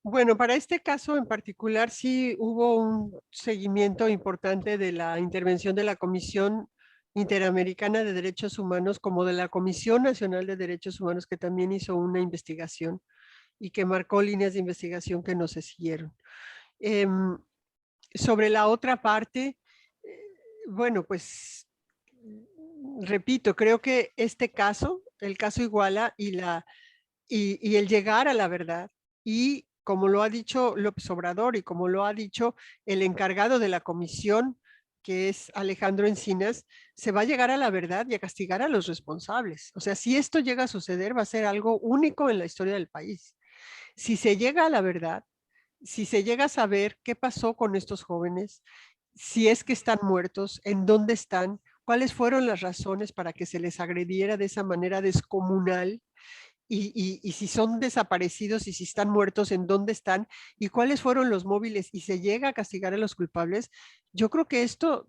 Bueno, para este caso en particular sí hubo un seguimiento importante de la intervención de la Comisión Interamericana de Derechos Humanos, como de la Comisión Nacional de Derechos Humanos, que también hizo una investigación y que marcó líneas de investigación que no se siguieron. Sobre la otra parte, bueno, pues repito, creo que este caso, el caso Iguala y el llegar a la verdad, y como lo ha dicho López Obrador y como lo ha dicho el encargado de la comisión, que es Alejandro Encinas, se va a llegar a la verdad y a castigar a los responsables. O sea, si esto llega a suceder, va a ser algo único en la historia del país. Si se llega a la verdad, si se llega a saber qué pasó con estos jóvenes, si es que están muertos, en dónde están, cuáles fueron las razones para que se les agrediera de esa manera descomunal, y si son desaparecidos y si están muertos, en dónde están y cuáles fueron los móviles, y se llega a castigar a los culpables, yo creo que esto,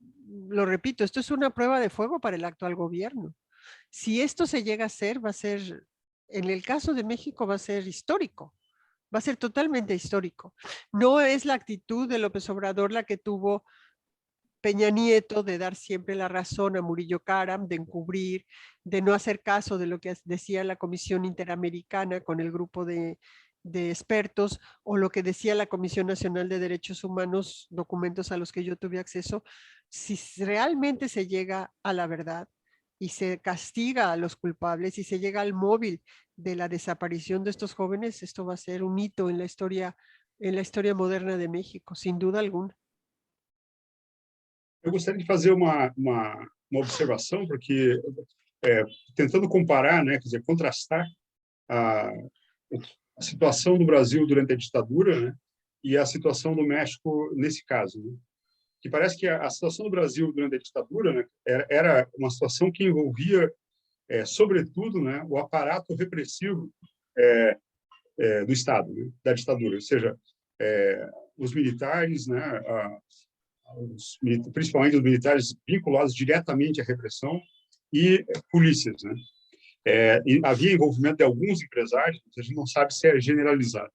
lo repito, esto es una prueba de fuego para el actual gobierno. Si esto se llega a hacer, va a ser, en el caso de México, va a ser histórico. Va a ser totalmente histórico. No es la actitud de López Obrador la que tuvo Peña Nieto, de dar siempre la razón a Murillo Karam, de encubrir, de no hacer caso de lo que decía la Comisión Interamericana con el grupo de expertos, o lo que decía la Comisión Nacional de Derechos Humanos, documentos a los que yo tuve acceso. Si realmente se llega a la verdad y se castiga a los culpables y se llega al móvil de la desaparición de estos jóvenes, esto va a ser un hito en la historia moderna de México, sin duda alguna. Eu gostaria de fazer uma observação, porque tentando comparar, né, quer dizer, contrastar a situação do Brasil durante a ditadura, né, e a situação do México nesse caso, né? Que parece que a situação do Brasil durante a ditadura, né, era uma situação que envolvia, sobretudo, né, o aparato repressivo do Estado, né, da ditadura, ou seja, os militares, né, principalmente os militares vinculados diretamente à repressão, e polícias, né? E havia envolvimento de alguns empresários, a gente não sabe se é generalizado.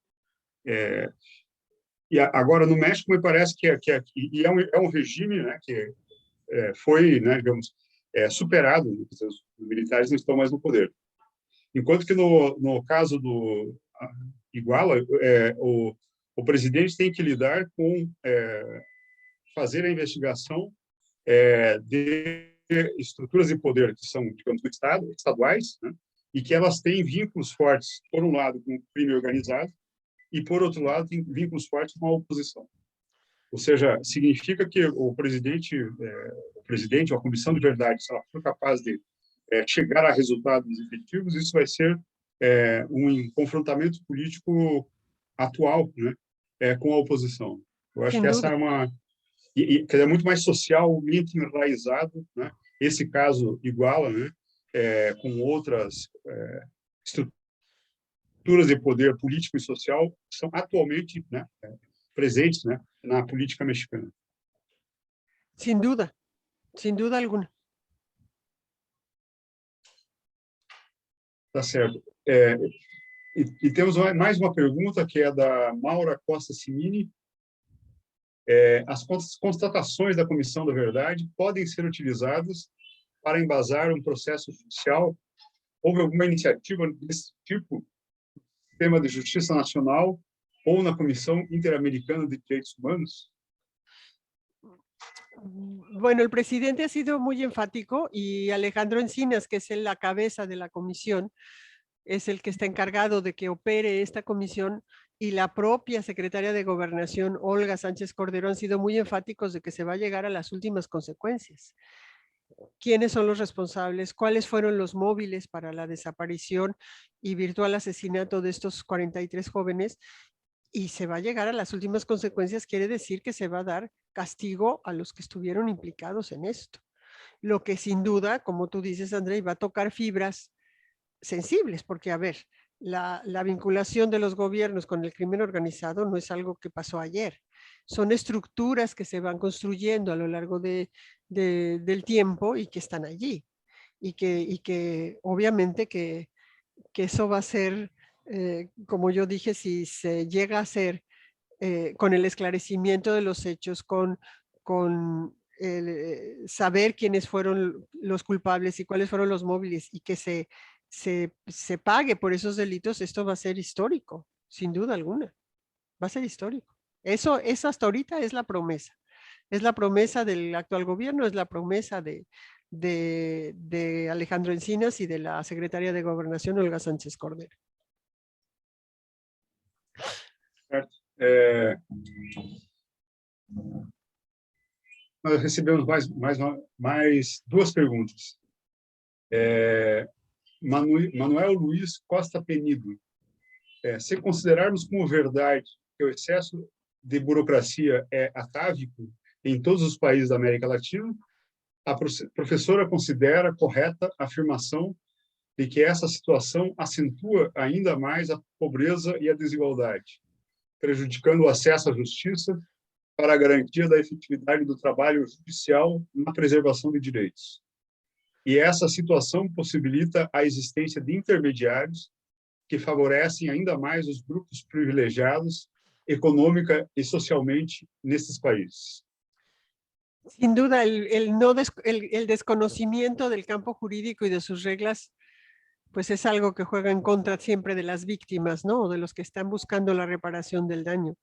E agora no México me parece que é um regime, né, que foi, né, digamos, superado. Os militares não estão mais no poder. Enquanto que no caso do Iguala, o presidente tem que lidar com fazer a investigação de estruturas de poder que são, digamos, do Estado, estaduais, né, e que elas têm vínculos fortes, por um lado, com o crime organizado, e, por outro lado, tem vínculos fortes com a oposição. Ou seja, significa que o presidente ou a Comissão de Verdade, se ela for capaz de chegar a resultados efetivos, isso vai ser um confrontamento político atual, né, com a oposição. Eu acho que essa é uma... é muito mais socialmente enraizado, né? Esse caso Iguala, né? Com outras estruturas de poder político e social são atualmente, né, presentes, né, na política mexicana. Sin duda alguna. Tá certo. E temos mais uma pergunta, que é da Maura Costa Simini. As constatações da Comissão da Verdade podem ser utilizadas para embasar um processo judicial? Houve alguma iniciativa desse tipo no Sistema de Justiça Nacional ou na Comisión Interamericana de Derechos Humanos? Bueno, el presidente ha sido muy enfático y Alejandro Encinas, que es la cabeza de la comisión, es el que está encargado de que opere esta comisión, y la propia secretaria de Gobernación, Olga Sánchez Cordero, han sido muy enfáticos de que se va a llegar a las últimas consecuencias. ¿Quiénes son los responsables? ¿Cuáles fueron los móviles para la desaparición y virtual asesinato de estos 43 jóvenes? Y se va a llegar a las últimas consecuencias, quiere decir que se va a dar castigo a los que estuvieron implicados en esto. Lo que sin duda, como tú dices, André, va a tocar fibras sensibles, porque a ver, la vinculación de los gobiernos con el crimen organizado no es algo que pasó ayer. Son estructuras que se van construyendo a lo largo del tiempo y que están allí. Y que obviamente que eso va a ser, como yo dije, si se llega a hacer con el esclarecimiento de los hechos, con saber quiénes fueron los culpables y cuáles fueron los móviles, y que se pague por esos delitos, esto va a ser histórico, sin duda alguna. Va a ser histórico. Eso hasta ahorita es la promesa. Es la promesa del actual gobierno, es la promesa de Alejandro Encinas y de la secretaria de Gobernación, Olga Sánchez Cordero. Certo. Nós recebemos mais duas perguntas. Manuel Luiz Costa Penido. Se considerarmos como verdade que o excesso de burocracia é atávico em todos os países da América Latina, a professora considera correta a afirmação de que essa situação acentua ainda mais a pobreza e a desigualdade, prejudicando o acesso à justiça para a garantia da efetividade do trabalho judicial na preservação de direitos. E essa situação possibilita a existência de intermediários que favorecem ainda mais os grupos privilegiados econômica e socialmente nesses países. Sin duda, el desconocimiento del campo jurídico y de sus reglas, pues es algo que juega en contra siempre de las víctimas, ¿no? O de los que están buscando la reparación del daño.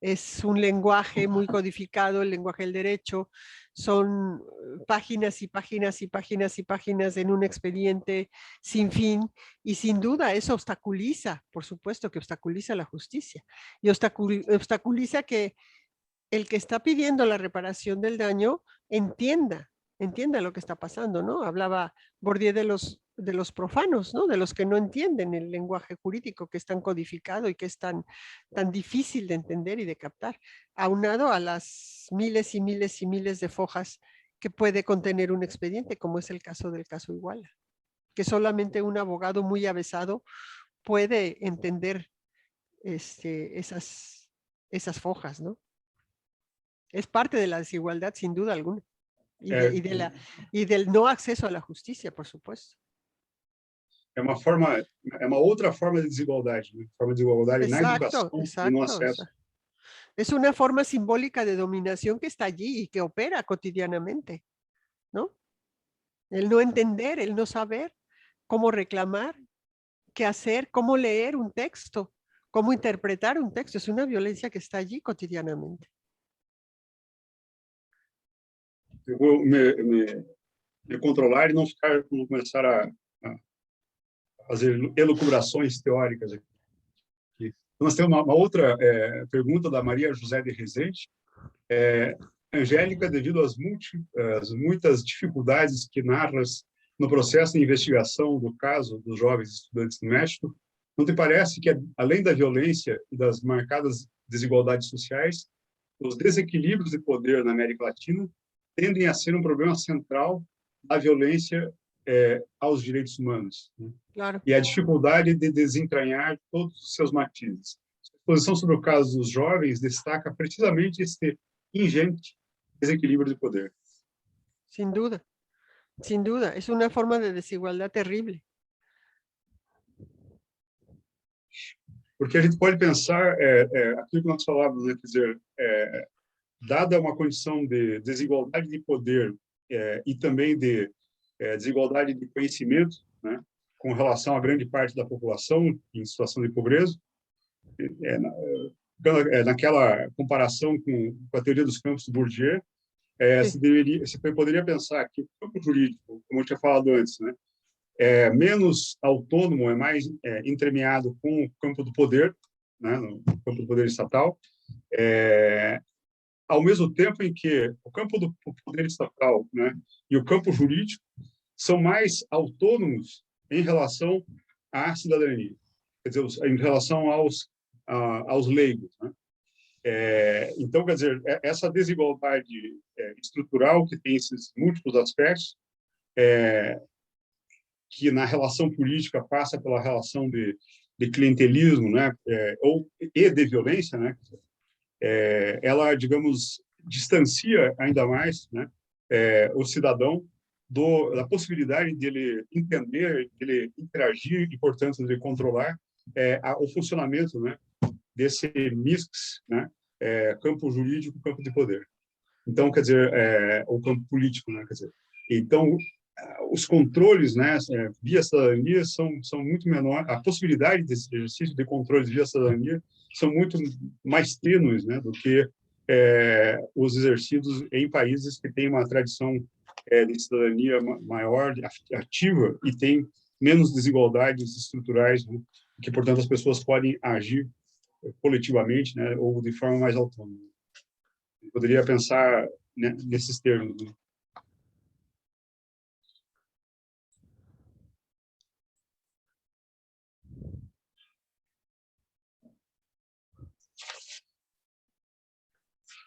Es un lenguaje muy codificado, el lenguaje del derecho, son páginas y páginas y páginas y páginas en un expediente sin fin, y sin duda eso obstaculiza, por supuesto que obstaculiza la justicia, y obstaculiza que el que está pidiendo la reparación del daño entienda lo que está pasando, ¿no? Hablaba Bourdieu de los profanos, ¿no? De los que no entienden el lenguaje jurídico, que es tan codificado y que es tan difícil de entender y de captar, aunado a las miles y miles y miles de fojas que puede contener un expediente, como es el caso del caso Iguala, que solamente un abogado muy avesado puede entender esas fojas, ¿no? Es parte de la desigualdad, sin duda alguna, y del no acceso a la justicia, por supuesto. É uma outra forma de desigualdade, né? Forma de desigualdade na educação e no acesso. Es una forma simbólica de dominación que está allí y que opera cotidianamente, ¿no? El no entender, el no saber cómo reclamar, qué hacer, cómo leer un texto, cómo interpretar un texto, es una violencia que está allí cotidianamente. Eu vou me controlar e não começar a fazer elucubrações teóricas aqui. Nós temos uma outra pergunta da Maria José de Rezende. Angélica, devido às muitas dificuldades que narras no processo de investigação do caso dos jovens estudantes no México, não te parece que, além da violência e das marcadas desigualdades sociais, os desequilíbrios de poder na América Latina tendem a ser um problema central da violência aos direitos humanos, né? Claro. E a dificuldade de desentranhar todos os seus matizes. exposição sobre o caso dos jovens destaca precisamente esse ingente desequilíbrio de poder. Sin duda, sin duda. Es una forma de desigualdad terrible. Porque a gente pode pensar, aquilo que nós falávamos, né, quer dizer, dada uma condição de desigualdade de poder e também de desigualdade de conhecimento, né, com relação a grande parte da população em situação de pobreza, naquela comparação com a teoria dos campos do Bourdieu, se poderia pensar que o campo jurídico, como eu tinha falado antes, né, é menos autônomo, é mais entremeado com o campo do poder, né, no campo do poder estatal, ao mesmo tempo em que o campo do poder estatal, né, e o campo jurídico são mais autônomos em relação à cidadania, quer dizer, em relação aos leigos, né? Então, quer dizer, essa desigualdade estrutural que tem esses múltiplos aspectos, que na relação política passa pela relação de clientelismo, né, e de violência, né, ela, digamos, distancia ainda mais, né, o cidadão da possibilidade dele entender, dele interagir e, portanto, de controlar o funcionamento, né, desse mix, né, campo jurídico, campo de poder. Então, quer dizer, o campo político, né, quer dizer. Então, os controles, né, via cidadania são muito menores, a possibilidade desse exercício de controles via cidadania são muito mais tênues, né, do que os exercidos em países que têm uma tradição de cidadania maior, ativa, e tem menos desigualdades estruturais, né, que, portanto, as pessoas podem agir coletivamente, né, ou de forma mais autônoma. Eu poderia pensar, né, nesses termos, né?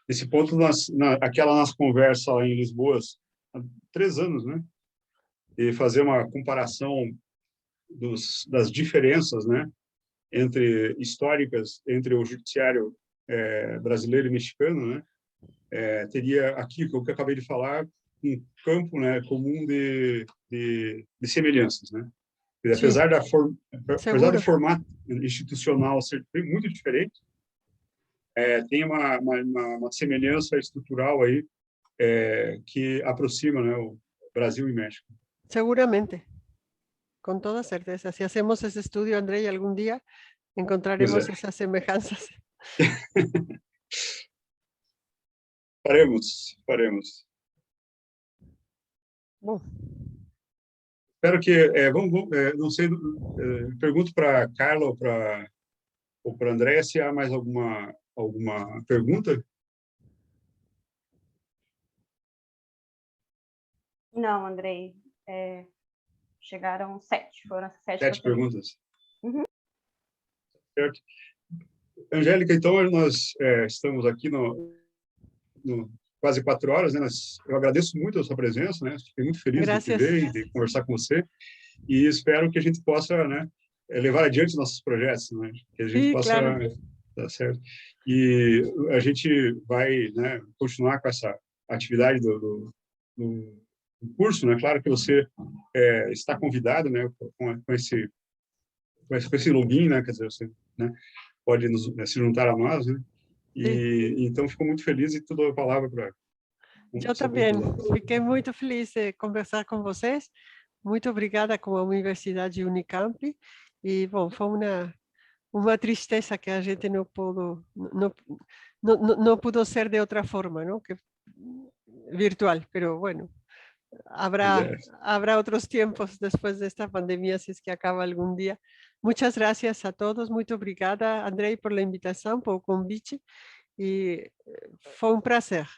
Esse ponto, aquela nossa conversa lá em Lisboa, há 3 anos, né? E fazer uma comparação das diferenças, né, históricas entre o judiciário brasileiro e mexicano, né? Teria aqui, o que eu acabei de falar, um campo, né, comum de semelhanças, né? E, apesar do formato institucional ser muito diferente, tem uma semelhança estrutural aí que aproxima, né, o Brasil e México. Seguramente, con toda certeza. Si hacemos ese estudio, André, algún día encontraremos esas semejanzas. Faremos. Bom. Espero que, não sei, pergunto para Carla ou para André se há mais alguma pergunta. Não, Andrei, chegaram 7, foram 7 perguntas. Uhum. Certo. Angélica, então nós estamos aqui no quase 4 horas, né? Eu agradeço muito a sua presença, né? Fiquei muito feliz de te ver e de conversar com você, e espero que a gente possa, né, levar adiante nossos projetos, né? Que a gente possa, claro. Tá certo. E a gente vai, né, continuar com essa atividade do curso, né? Claro que você está convidado, né, com esse login, né? Quer dizer, você, né, pode se juntar a nós, né? E então fico muito feliz e te dou a palavra para... Eu também fiquei muito feliz de conversar com vocês. Muito obrigada com a Universidade Unicamp. E, bom, foi uma tristeza que a gente não pudo ser de outra forma, ¿no? Que virtual, pero bueno, habrá otros tiempos después de esta pandemia, si es que acaba algún día. Muchas gracias a todos. Muito obrigada, Andrei, por la invitación, por el convite. Y fue un placer.